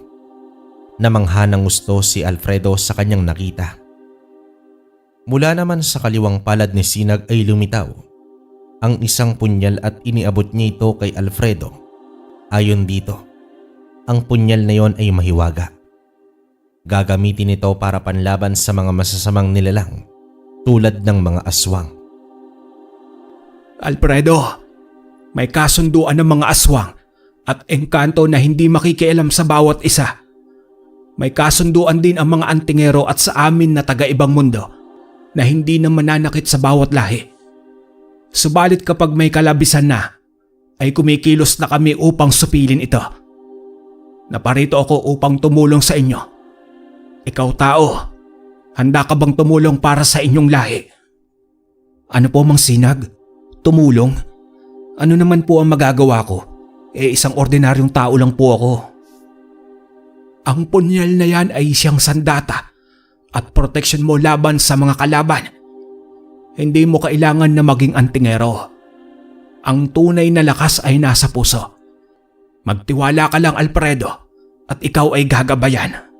Namangha ng gusto si Alfredo sa kanyang nakita. Mula naman sa kaliwang palad ni Sinag ay lumitaw ang isang punyal at iniabot niya ito kay Alfredo. Ayon dito, ang punyal na yon ay mahiwaga. Gagamitin ito para panlaban sa mga masasamang nilalang tulad ng mga aswang. Alfredo, may kasunduan ng mga aswang at engkanto na hindi makikialam sa bawat isa. May kasunduan din ang mga antingero at sa amin na taga-ibang mundo na hindi na mananakit sa bawat lahi. Subalit kapag may kalabisan na, ay kumikilos na kami upang supilin ito. Naparito ako upang tumulong sa inyo. Ikaw tao, handa ka bang tumulong para sa inyong lahi? Ano po, Mang Sinag? Tumulong? Ano naman po ang magagawa ko? Isang ordinaryong tao lang po ako. Ang punyal na yan ay siyang sandata at proteksyon mo laban sa mga kalaban. Hindi mo kailangan na maging antingero. Ang tunay na lakas ay nasa puso. Magtiwala ka lang, Alfredo, at ikaw ay gagabayan.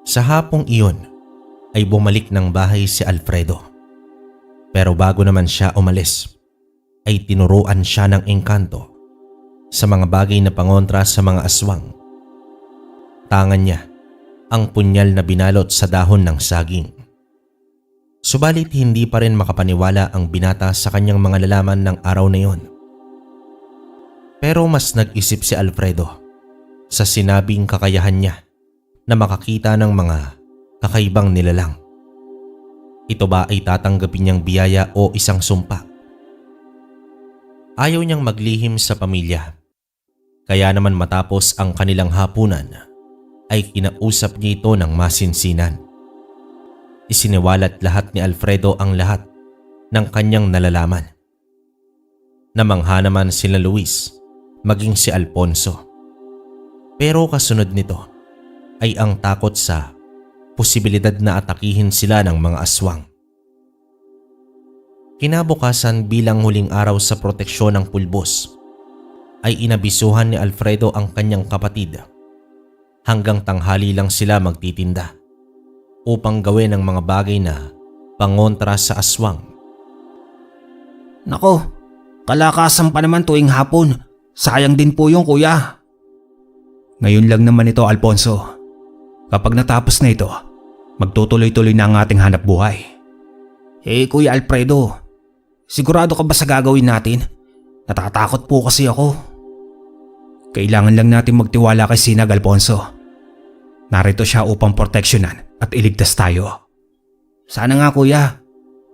Sa hapong iyon ay bumalik ng bahay si Alfredo. Pero bago naman siya umalis, ay tinuruan siya ng engkanto sa mga bagay na pangontra sa mga aswang. Tangan niya ang punyal na binalot sa dahon ng saging. Subalit hindi pa rin makapaniwala ang binata sa kanyang mga lalaman ng araw na iyon. Pero mas nag-isip si Alfredo sa sinabing kakayahan niya na makakita ng mga kakaibang nilalang. Ito ba ay tatanggapin niyang biyaya o isang sumpa? Ayaw niyang maglihim sa pamilya. Kaya naman matapos ang kanilang hapunan ay kinausap niya ito ng masinsinan. Isiniwalat lahat ni Alfredo ang lahat ng kanyang nalalaman. Namangha naman sila Luis maging si Alfonso. Pero kasunod nito ay ang takot sa posibilidad na atakihin sila ng mga aswang. Kinabukasan bilang huling araw sa proteksyon ng pulbos, ay inabisuhan ni Alfredo ang kanyang kapatid. Hanggang tanghali lang sila magtitinda upang gawin ang mga bagay na pangontra sa aswang. Nako, kalakasan pa naman tuwing hapon. Sayang din po yung kuya. Ngayon lang naman ito, Alfonso. Kapag natapos na ito, magtutuloy-tuloy na ang ating hanap buhay. Kuya Alfredo, sigurado ka ba sa gagawin natin? Natatakot po kasi ako. Kailangan lang natin magtiwala kay Sinag, Alfonso. Narito siya upang proteksyonan at iligtas tayo. Sana nga kuya.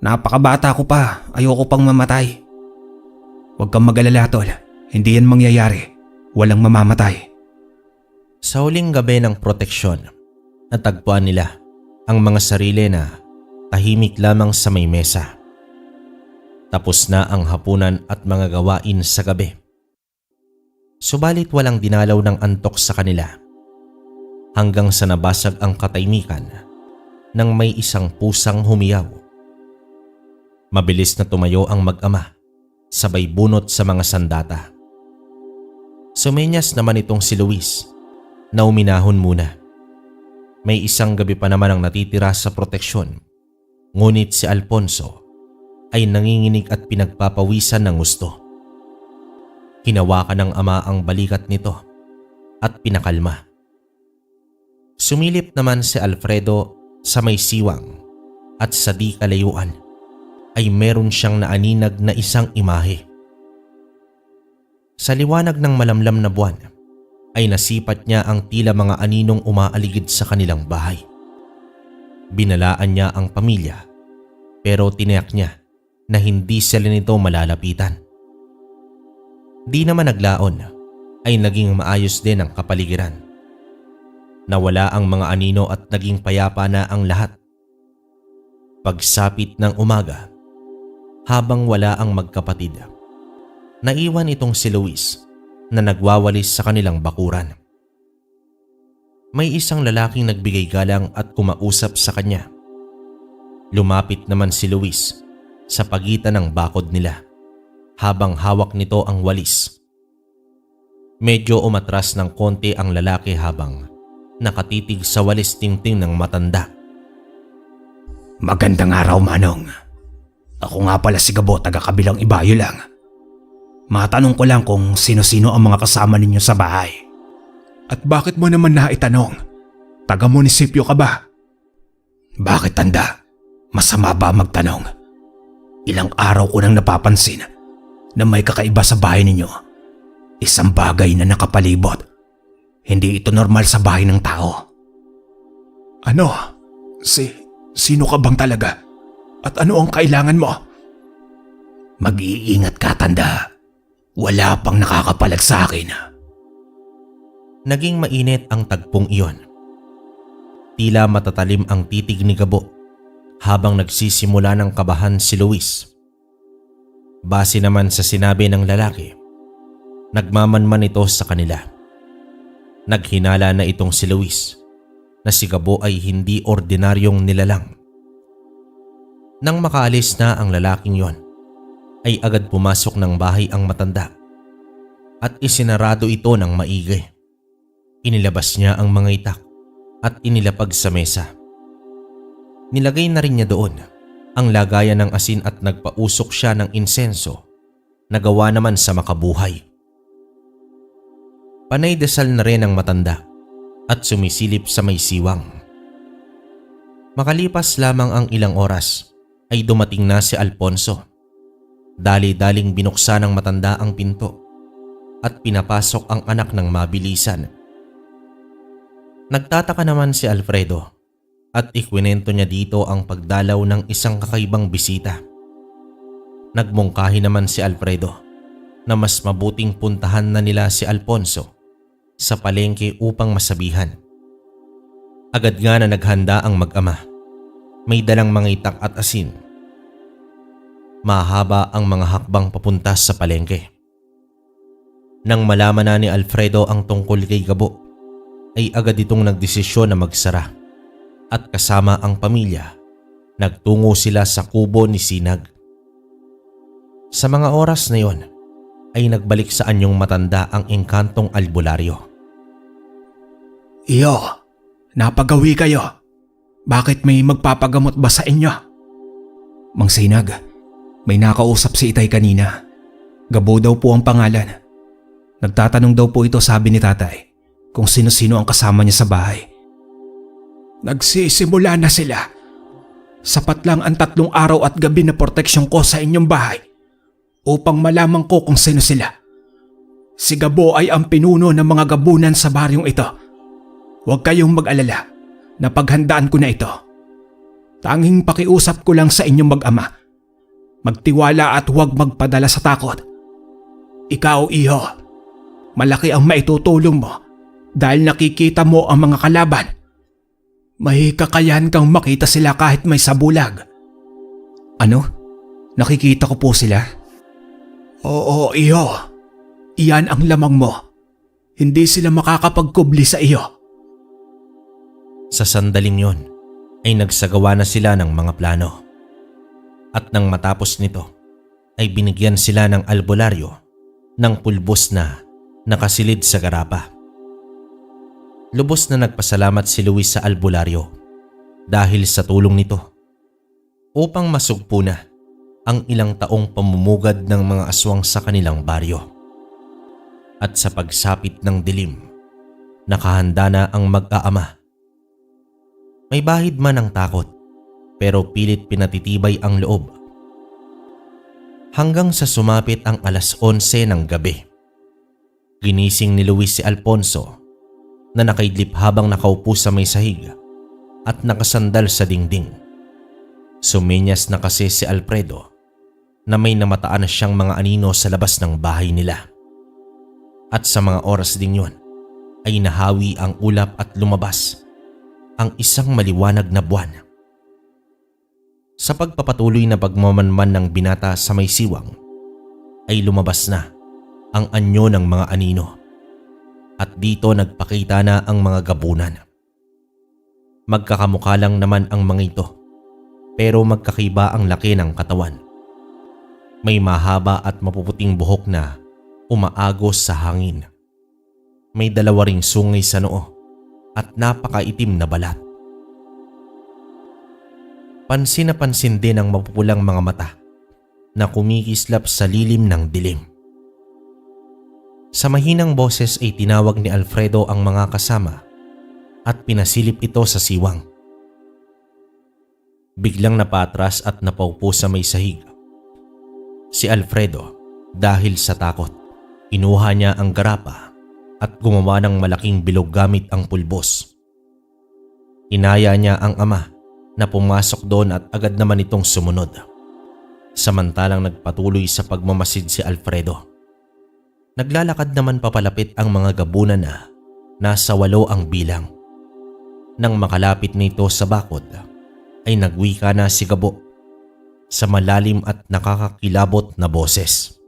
Napakabata ko pa. Ayoko pang mamatay. Huwag kang mag-alala, tol. Hindi yan mangyayari. Walang mamamatay. Sa huling gabi ng proteksyon, natagpuan nila ang mga sarili na tahimik lamang sa may mesa. Tapos na ang hapunan at mga gawain sa gabi. Subalit walang dinalaw ng antok sa kanila hanggang sa nabasag ang katahimikan nang may isang pusang humiyaw. Mabilis na tumayo ang mag-ama, sabay bunot sa mga sandata. Sumenyas naman itong si Luis na uminahon muna. May isang gabi pa naman ang natitira sa proteksyon, ngunit si Alfonso ay nanginginig at pinagpapawisan ng gusto. Hinawakan ng ama ang balikat nito at pinakalma. Sumilip naman si Alfredo sa may siwang at sa di kalayuan ay meron siyang naaninag na isang imahe. Sa liwanag ng malamlam na buwan ay nasipat niya ang tila mga aninong umaaligid sa kanilang bahay. Binalaan niya ang pamilya pero tiniyak niya na hindi sila nito malalapitan. Di naman naglaon ay naging maayos din ang kapaligiran. Nawala ang mga anino at naging payapa na ang lahat. Pagsapit ng umaga, habang wala ang magkapatid, naiwan itong si Luis na nagwawalis sa kanilang bakuran. May isang lalaking nagbigay galang at kumausap sa kanya. Lumapit naman si Luis sa pagitan ng bakod nila habang hawak nito ang walis. Medyo umatras ng konti ang lalaki habang nakatitig sa walis tingting ng matanda. Magandang araw, Manong. Ako nga pala si Gabo, taga-kabilang ibayo lang. Matanong ko lang kung sino-sino ang mga kasama ninyo sa bahay. At bakit mo naman naitanong? Taga-munisipyo ka ba? Bakit, tanda? Masama ba magtanong? Ilang araw ko nang napapansin na may kakaiba sa bahay ninyo. Isang bagay na nakapalibot. Hindi ito normal sa bahay ng tao. Ano? Sino ka bang talaga? At ano ang kailangan mo? Mag-iingat ka, tanda. Wala pang nakakapalag sa akin. Naging mainit ang tagpong iyon. Tila matatalim ang titig ni Gabo habang nagsisimula ng kabahan si Luis. Base naman sa sinabi ng lalaki, nagmamanman ito sa kanila. Naghinala na itong si Luis na si Gabo ay hindi ordinaryong nilalang. Nang makaalis na ang lalaking yon, ay agad pumasok ng bahay ang matanda at isinarado ito ng maigi. Inilabas niya ang mga itak at inilapag sa mesa. Nilagay na rin niya doon ang lagayan ng asin at nagpausok siya ng insenso na gawa naman sa makabuhay. Panay dasal na rin ang matanda at sumisilip sa may siwang. Makalipas lamang ang ilang oras ay dumating na si Alfonso. Dali-daling binuksan ng matanda ang pinto at pinapasok ang anak ng mabilisan. Nagtataka naman si Alfredo at ikwinento niya dito ang pagdalaw ng isang kakaibang bisita. Nagmungkahi naman si Alfredo na mas mabuting puntahan na nila si Alfonso sa palengke upang masabihan. Agad nga na naghanda ang mag-ama. May dalang mga itak at asin. Mahaba ang mga hakbang papunta sa palengke. Nang malaman na ni Alfredo ang tungkol kay Gabo, ay agad itong nagdesisyon na magsara at kasama ang pamilya, nagtungo sila sa kubo ni Sinag. Sa mga oras na yon ay nagbalik sa anyong matanda ang engkantong albularyo. Iyo, napagawi kayo. Bakit may magpapagamot ba sa inyo? Mang Sinag, may nakausap si Itay kanina. Gabo daw po ang pangalan. Nagtatanong daw po ito, sabi ni tatay, kung sino-sino ang kasama niya sa bahay. Nagsisimula na sila. Sapat lang ang 3 araw at gabi na proteksyon ko sa inyong bahay upang malaman ko kung sino sila. Si Gabo ay ang pinuno ng mga gabunan sa baryong ito. Huwag kayong mag-alala. Napaghandaan ko na ito. Tanging pakiusap ko lang sa inyong mag-ama. Magtiwala at huwag magpadala sa takot. Ikaw, iho, malaki ang maitutulong mo dahil nakikita mo ang mga kalaban. May kakayahan kang makita sila kahit may sabulag. Ano? Nakikita ko po sila? Oo, iho. Iyan ang lamang mo. Hindi sila makakapagkubli sa iyo. Sa sandaling yon ay nagsagawa na sila ng mga plano. At nang matapos nito ay binigyan sila ng albularyo ng pulbos na nakasilid sa garapa. Lubos na nagpasalamat si Luis sa albularyo dahil sa tulong nito upang masugpo na ang ilang taong pamumugad ng mga aswang sa kanilang baryo. At sa pagsapit ng dilim, nakahanda na ang mag-aama. May bahid man ang takot pero pilit pinatitibay ang loob. Hanggang sa sumapit ang 11:00 ng gabi. Ginising ni Luis si Alfonso na nakaidlip habang nakaupo sa may sahig at nakasandal sa dingding. Sumenyas na kasi si Alfredo na may namataan na siyang mga anino sa labas ng bahay nila. At sa mga oras ding yon ay nahawi ang ulap at lumabas ang isang maliwanag na buwan. Sa pagpapatuloy na pagmamanman ng binata sa may siwang ay lumabas na ang anyo ng mga anino at dito nagpakita na ang mga gabunan. Magkakamukha lang naman ang mga ito pero magkakiba ang laki ng katawan. May mahaba at mapuputing buhok na umaagos sa hangin. May 2 ring sungay sa noo at napakaitim na balat. Pansin na pansin din ang mapupulang mga mata na kumikislap sa lilim ng dilim. Sa mahinang boses ay tinawag ni Alfredo ang mga kasama at pinasilip ito sa siwang. Biglang napatras at napaupo sa may sahig. Si Alfredo, dahil sa takot, inuha niya ang garapa at gumawa ng malaking bilog gamit ang pulbos. Inaya niya ang ama na pumasok doon at agad naman itong sumunod. Samantalang nagpatuloy sa pagmamasid si Alfredo. Naglalakad naman papalapit ang mga gabunan na nasa 8 ang bilang. Nang makalapit nito sa bakod ay nagwika na si Gabo sa malalim at nakakakilabot na boses.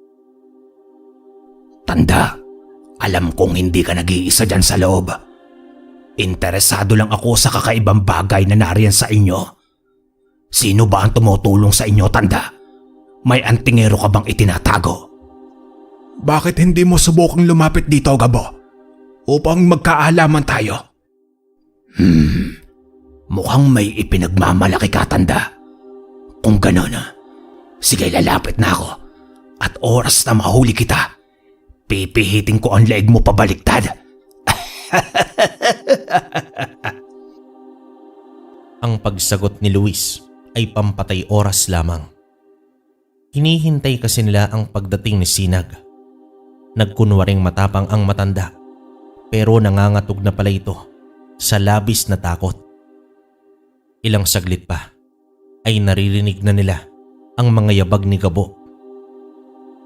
Tanda, alam kong hindi ka nag-iisa dyan sa loob. Interesado lang ako sa kakaibang bagay na nariyan sa inyo. Sino ba ang tumutulong sa inyo, Tanda? May antingero ka bang itinatago? Bakit hindi mo subukang lumapit dito, Gabo? Upang magkaalaman tayo. Mukhang may ipinagmamalaki ka, Tanda. Kung gano'n, sige, lalapit na ako. At oras na mahuli kita, pipihitin ko ang leeg mo pabaliktad. Ang pagsagot ni Luis ay pampatay oras lamang. Hinihintay kasi nila ang pagdating ni Sinag. Nagkunwaring matapang ang matanda pero nangangatog na pala ito sa labis na takot. Ilang saglit pa ay naririnig na nila ang mga yabag ni Gabo.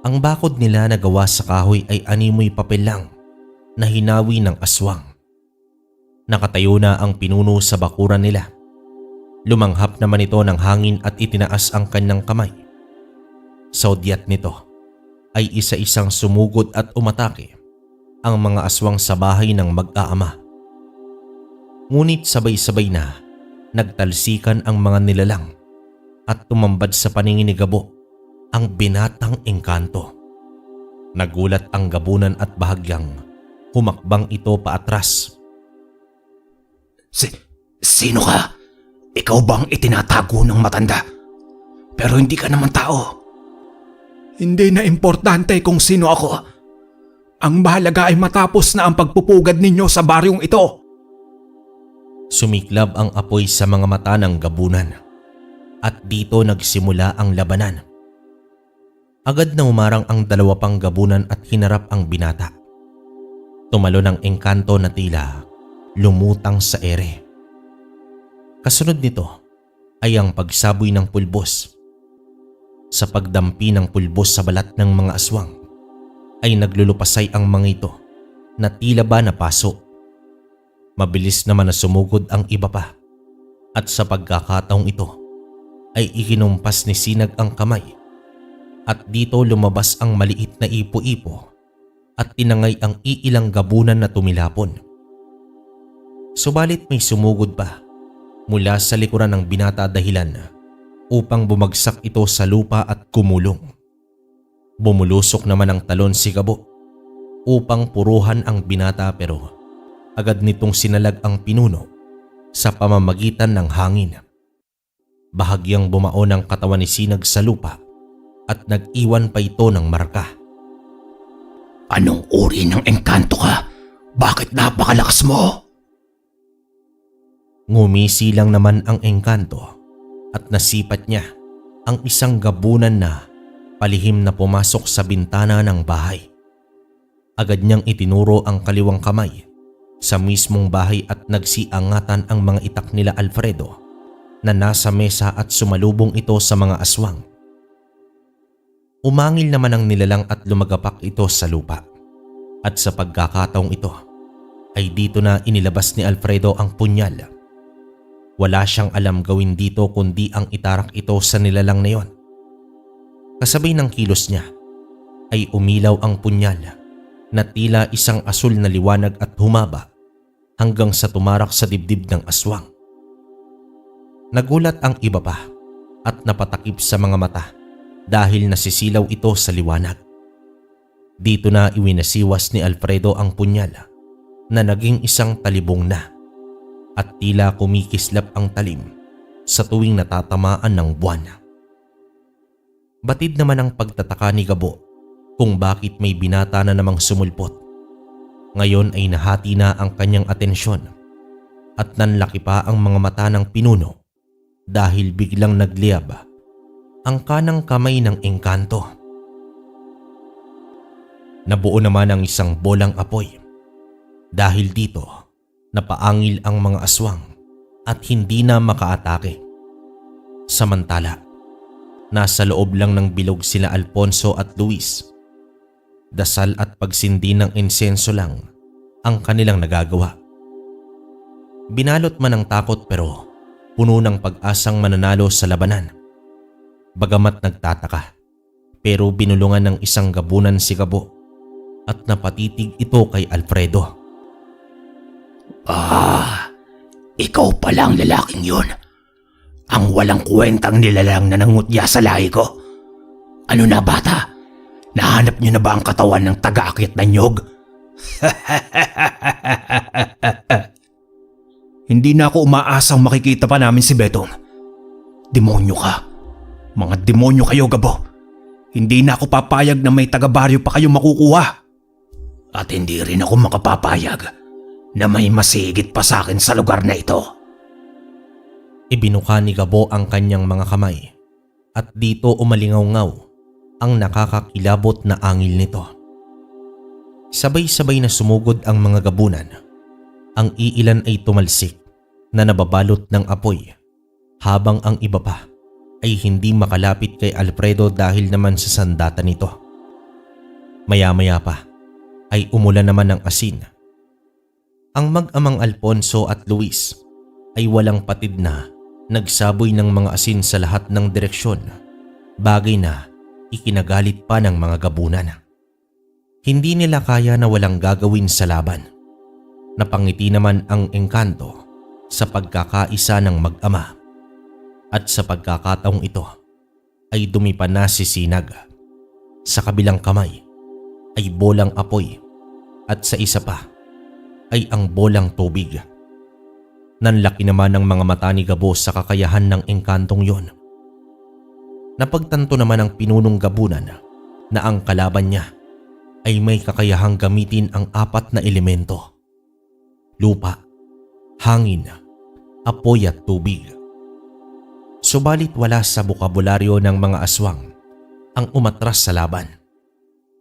Ang bakod nila na gawa sa kahoy ay animoy papel lang na hinawi ng aswang. Nakatayo na ang pinuno sa bakuran nila. Lumanghap naman ito ng hangin at itinaas ang kanyang kamay. Sa udyat nito ay isa-isang sumugod at umatake ang mga aswang sa bahay ng mag-aama. Ngunit sabay-sabay na nagtalsikan ang mga nilalang at tumambad sa paningin ni Gabo ang binatang engkanto. Nagulat ang gabunan at bahagyang humakbang ito paatras. Sino ka? Ikaw bang itinatago ng matanda? Pero hindi ka naman tao. Hindi na importante kung sino ako. Ang mahalaga ay matapos na ang pagpupugad ninyo sa baryong ito. Sumiklab ang apoy sa mga mata ng gabunan at dito nagsimula ang labanan. Agad na umarang ang dalawa pang gabunan at hinarap ang binata. Tumalo ng engkanto na tila lumutang sa ere. Kasunod nito ay ang pagsaboy ng pulbos. Sa pagdampi ng pulbos sa balat ng mga aswang ay naglulupasay ang mga ito na tila ba napaso. Mabilis naman na sumugod ang iba pa at sa pagkakataong ito ay ikinumpas ni Sinag ang kamay at dito lumabas ang maliit na ipo-ipo at tinangay ang iilang gabunan na tumilapon. Subalit may sumugod pa mula sa likuran ng binata dahilan upang bumagsak ito sa lupa at kumulong. Bumulusok naman ang talon si Gabo upang puruhan ang binata pero agad nitong sinalag ang pinuno sa pamamagitan ng hangin. Bahagyang bumaon ang katawan ni Sinag sa lupa at nag-iwan pa ito ng marka. Anong uri ng engkanto ka? Bakit napakalakas mo? Ngumisi lang naman ang engkanto at nasipat niya ang isang gabunan na palihim na pumasok sa bintana ng bahay. Agad niyang itinuro ang kaliwang kamay sa mismong bahay at nagsiangatan ang mga itak nila Alfredo na nasa mesa at sumalubong ito sa mga aswang. Umangil naman ang nilalang at lumagapak ito sa lupa. At sa pagkakataong ito ay dito na inilabas ni Alfredo ang punyal. Wala siyang alam gawin dito kundi ang itarak ito sa nilalang na yon. Kasabay ng kilos niya ay umilaw ang punyal na tila isang asul na liwanag at humaba hanggang sa tumarak sa dibdib ng aswang. Nagulat ang iba pa at napatakip sa mga mata dahil nasisilaw ito sa liwanag. Dito na iwinasiwas ni Alfredo ang punyal na naging isang talibong na at tila kumikislap ang talim sa tuwing natatamaan ng buwan. Batid naman ang pagtataka ni Gabo kung bakit may binata na namang sumulpot. Ngayon ay nahati na ang kanyang atensyon at nanlaki pa ang mga mata ng pinuno dahil biglang nagliyab ang kanang kamay ng engkanto. Nabuo naman ang isang bolang apoy. Dahil dito, napaangil ang mga aswang at hindi na makaatake. Samantala, nasa loob lang ng bilog sila Alfonso at Luis. Dasal at pagsindi ng insenso lang ang kanilang nagagawa. Binalot man ng takot pero puno ng pag-asang mananalo sa labanan. Bagamat nagtataka, pero binulungan ng isang gabunan si Gabo at napatitig ito kay Alfredo. Ikaw pala ang lalaking yun. Ang walang kwentang nilalang na nangutya sa lahi ko. Ano na bata? Nahanap niyo na ba ang katawan ng taga-akyat na nyog? Hindi na ako umaasang makikita pa namin si Betong. Demonyo ka. Mga demonyo kayo, Gabo. Hindi na ako papayag na may taga-baryo pa kayong makukuha. At hindi rin ako makapapayag na may masigit pa sa akin sa lugar na ito. Ibinuka ni Gabo ang kanyang mga kamay at dito umalingaw-ngaw ang nakakakilabot na angil nito. Sabay-sabay na sumugod ang mga gabunan. Ang iilan ay tumalsik na nababalot ng apoy habang ang iba pa ay hindi makalapit kay Alfredo dahil naman sa sandata nito. Maya-maya pa ay umulan naman ng asin. Ang mag-amang Alfonso at Luis ay walang patid na nagsaboy ng mga asin sa lahat ng direksyon, bagay na ikinagalit pa ng mga gabunan. Hindi nila kaya na walang gagawin sa laban. Napangiti naman ang engkanto sa pagkakaisa ng mag-ama. At sa pagkakataong ito ay dumipa na si Sinag. Sa kabilang kamay ay bolang apoy at sa isa pa ay ang bolang tubig. Nanlaki naman ang mga mata ni Gabo sa kakayahan ng engkantong yon. Napagtanto naman ang pinunong gabunan na ang kalaban niya ay may kakayahang gamitin ang 4 na elemento: lupa, hangin, apoy at tubig. Subalit wala sa bokabularyo ng mga aswang ang umatras sa laban,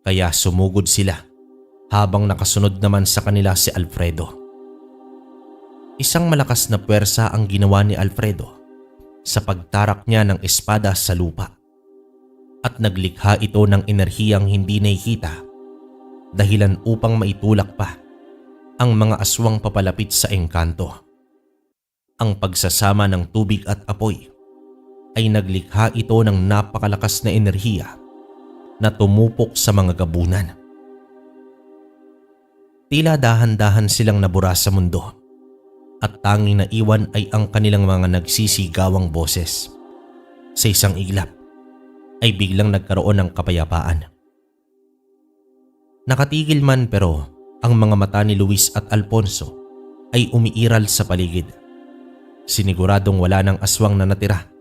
kaya sumugod sila habang nakasunod naman sa kanila si Alfredo. Isang malakas na puwersa ang ginawa ni Alfredo sa pagtarak niya ng espada sa lupa at naglikha ito ng enerhiyang hindi nakikita, dahilan upang maitulak pa ang mga aswang papalapit sa engkanto. Ang pagsasama ng tubig at apoy ay naglikha ito ng napakalakas na enerhiya na tumupok sa mga gabunan. Tila dahan-dahan silang nabura sa mundo at tanging naiwan ay ang kanilang mga nagsisigawang boses. Sa isang iglap ay biglang nagkaroon ng kapayapaan. Nakatigil man pero ang mga mata ni Luis at Alfonso ay umiiral sa paligid. Siniguradong wala ng aswang na natira.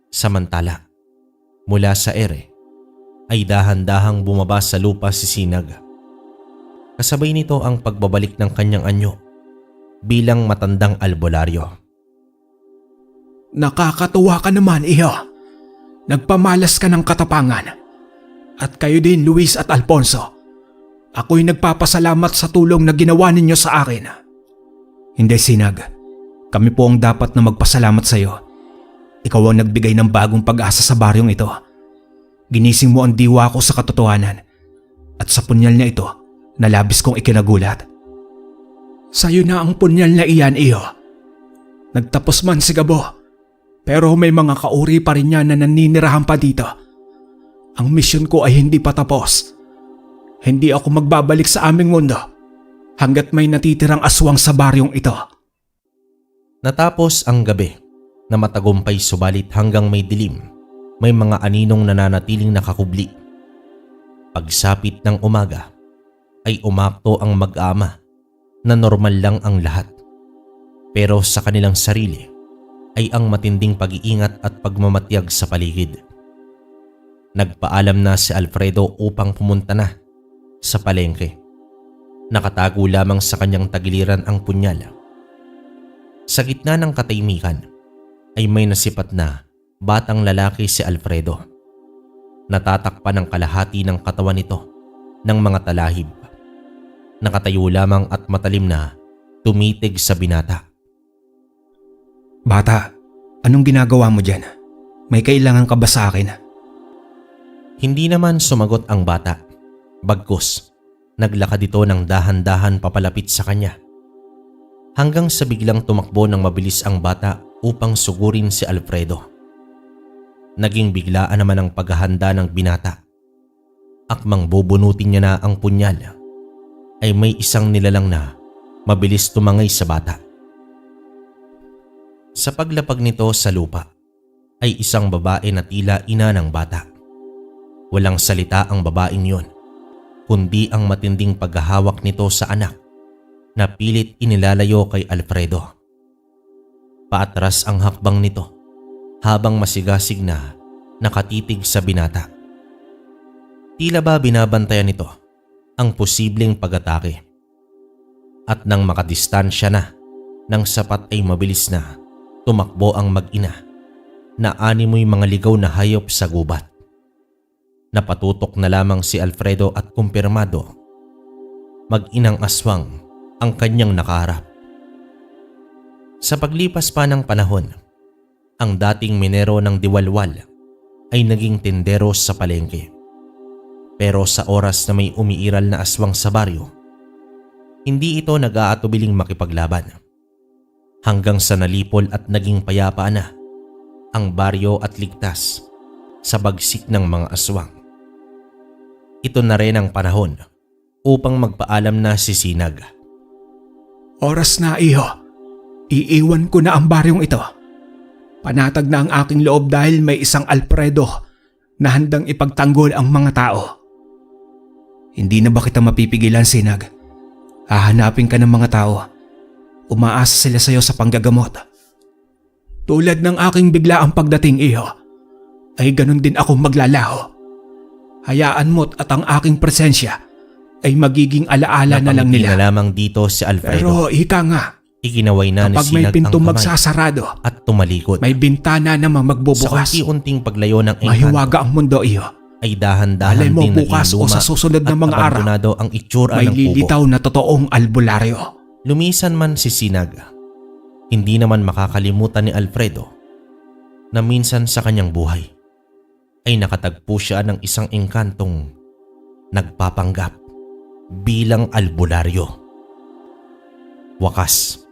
Samantala, mula sa ere ay dahan-dahang bumaba sa lupa si Sinag. Kasabay nito ang pagbabalik ng kanyang anyo bilang matandang albularyo. Nakakatuwa ka naman, iho. Nagpamalas ka ng katapangan. At kayo din, Luis at Alfonso. Ako'y nagpapasalamat sa tulong na ginawa ninyo sa akin. Hindi, Sinag. Kami po ang dapat na magpasalamat sa iyo. Ikaw ang nagbigay ng bagong pag-asa sa baryong ito. Ginising mo ang diwa ko sa katotohanan. At sa punyal niya ito, na labis kong ikinagulat. Sa'yo na ang punyal na iyan, iho. Nagtapos man si Gabo, pero may mga kauri pa rin niya na naninirahan pa dito. Ang misyon ko ay hindi pa tapos. Hindi ako magbabalik sa aming mundo hanggat may natitirang aswang sa baryong ito. Natapos ang gabi na matagumpay, subalit hanggang may dilim, may mga aninong nananatiling nakakubli. Pagsapit ng umaga ay umakto ang mag-ama na normal lang ang lahat. Pero sa kanilang sarili ay ang matinding pag-iingat at pagmamatyag sa paligid. Nagpaalam na si Alfredo upang pumunta na sa palengke. Nakatago lamang sa kanyang tagiliran ang punyal. Sa gitna ng katahimikan ay may nasipat na batang lalaki si Alfredo. Natatakpan ang kalahati ng katawan nito ng mga talahib. Nakatayo lamang at matalim na tumitig sa binata. Bata, anong ginagawa mo dyan? May kailangan ka ba sa akin? Hindi naman sumagot ang bata. Bagkus, naglakad ito ng dahan-dahan papalapit sa kanya. Hanggang sa biglang tumakbo ng mabilis ang bata upang sugurin si Alfredo. Naging biglaan naman ang paghahanda ng binata. Akmang bubunutin niya na ang punyal, ay may isang nilalang na mabilis tumangay sa bata. Sa paglapag nito sa lupa ay isang babae na tila ina ng bata. Walang salita ang babaeng yon, kundi ang matinding paghahawak nito sa anak na pilit inilalayo kay Alfredo. Paatras ang hakbang nito habang masigasig na nakatitig sa binata. Tila ba binabantayan nito ang posibleng pag-atake. At nang makadistansya na ng sapat ay mabilis na tumakbo ang mag-ina na animoy mga ligaw na hayop sa gubat. Napatutok na lamang si Alfredo at kumpirmado mag-inang aswang ang kanyang nakaharap. Sa paglipas pa ng panahon, ang dating minero ng Diwalwal ay naging tindero sa palengke. Pero sa oras na may umiiral na aswang sa baryo, hindi ito nag-aatubiling makipaglaban. Hanggang sa nalipol at naging payapa na ang baryo at ligtas sa bagsik ng mga aswang. Ito na rin ang panahon upang magpaalam na si Sinag. Oras na, iho. Iiwan ko na ang baryong ito. Panatag na ang aking loob dahil may isang Alfredo na handang ipagtanggol ang mga tao. Hindi na ba kita mapipigilan, Sinag? Hahanapin ka ng mga tao. Umaasa sila sa'yo sa panggagamot. Tulad ng aking biglaang pagdating, iho, ay ganun din ako maglalaho. Hayaan mo't at ang aking presensya ay magiging alaala na lang Napangiti na nila. lamang dito si Alfredo. Pero ika nga, Ikinaway na ni kapag may Sinag ang pinto kamay magsasarado, at tumalikod. may bintana namang Sa magbubukas. unti-unting paglayo ng engkanto Mahiwaga ang mundo, iho. ay dahan-dahan Malay mo din bukas naging o luma sa susunod na at mga araw, abandonado ang itsura may ng kubo. lilitaw na totoong albularyo. Lumisan man si Sinag, hindi naman makakalimutan ni Alfredo na minsan sa kanyang buhay ay nakatagpo siya ng isang engkantong nagpapanggap bilang albularyo. Wakas,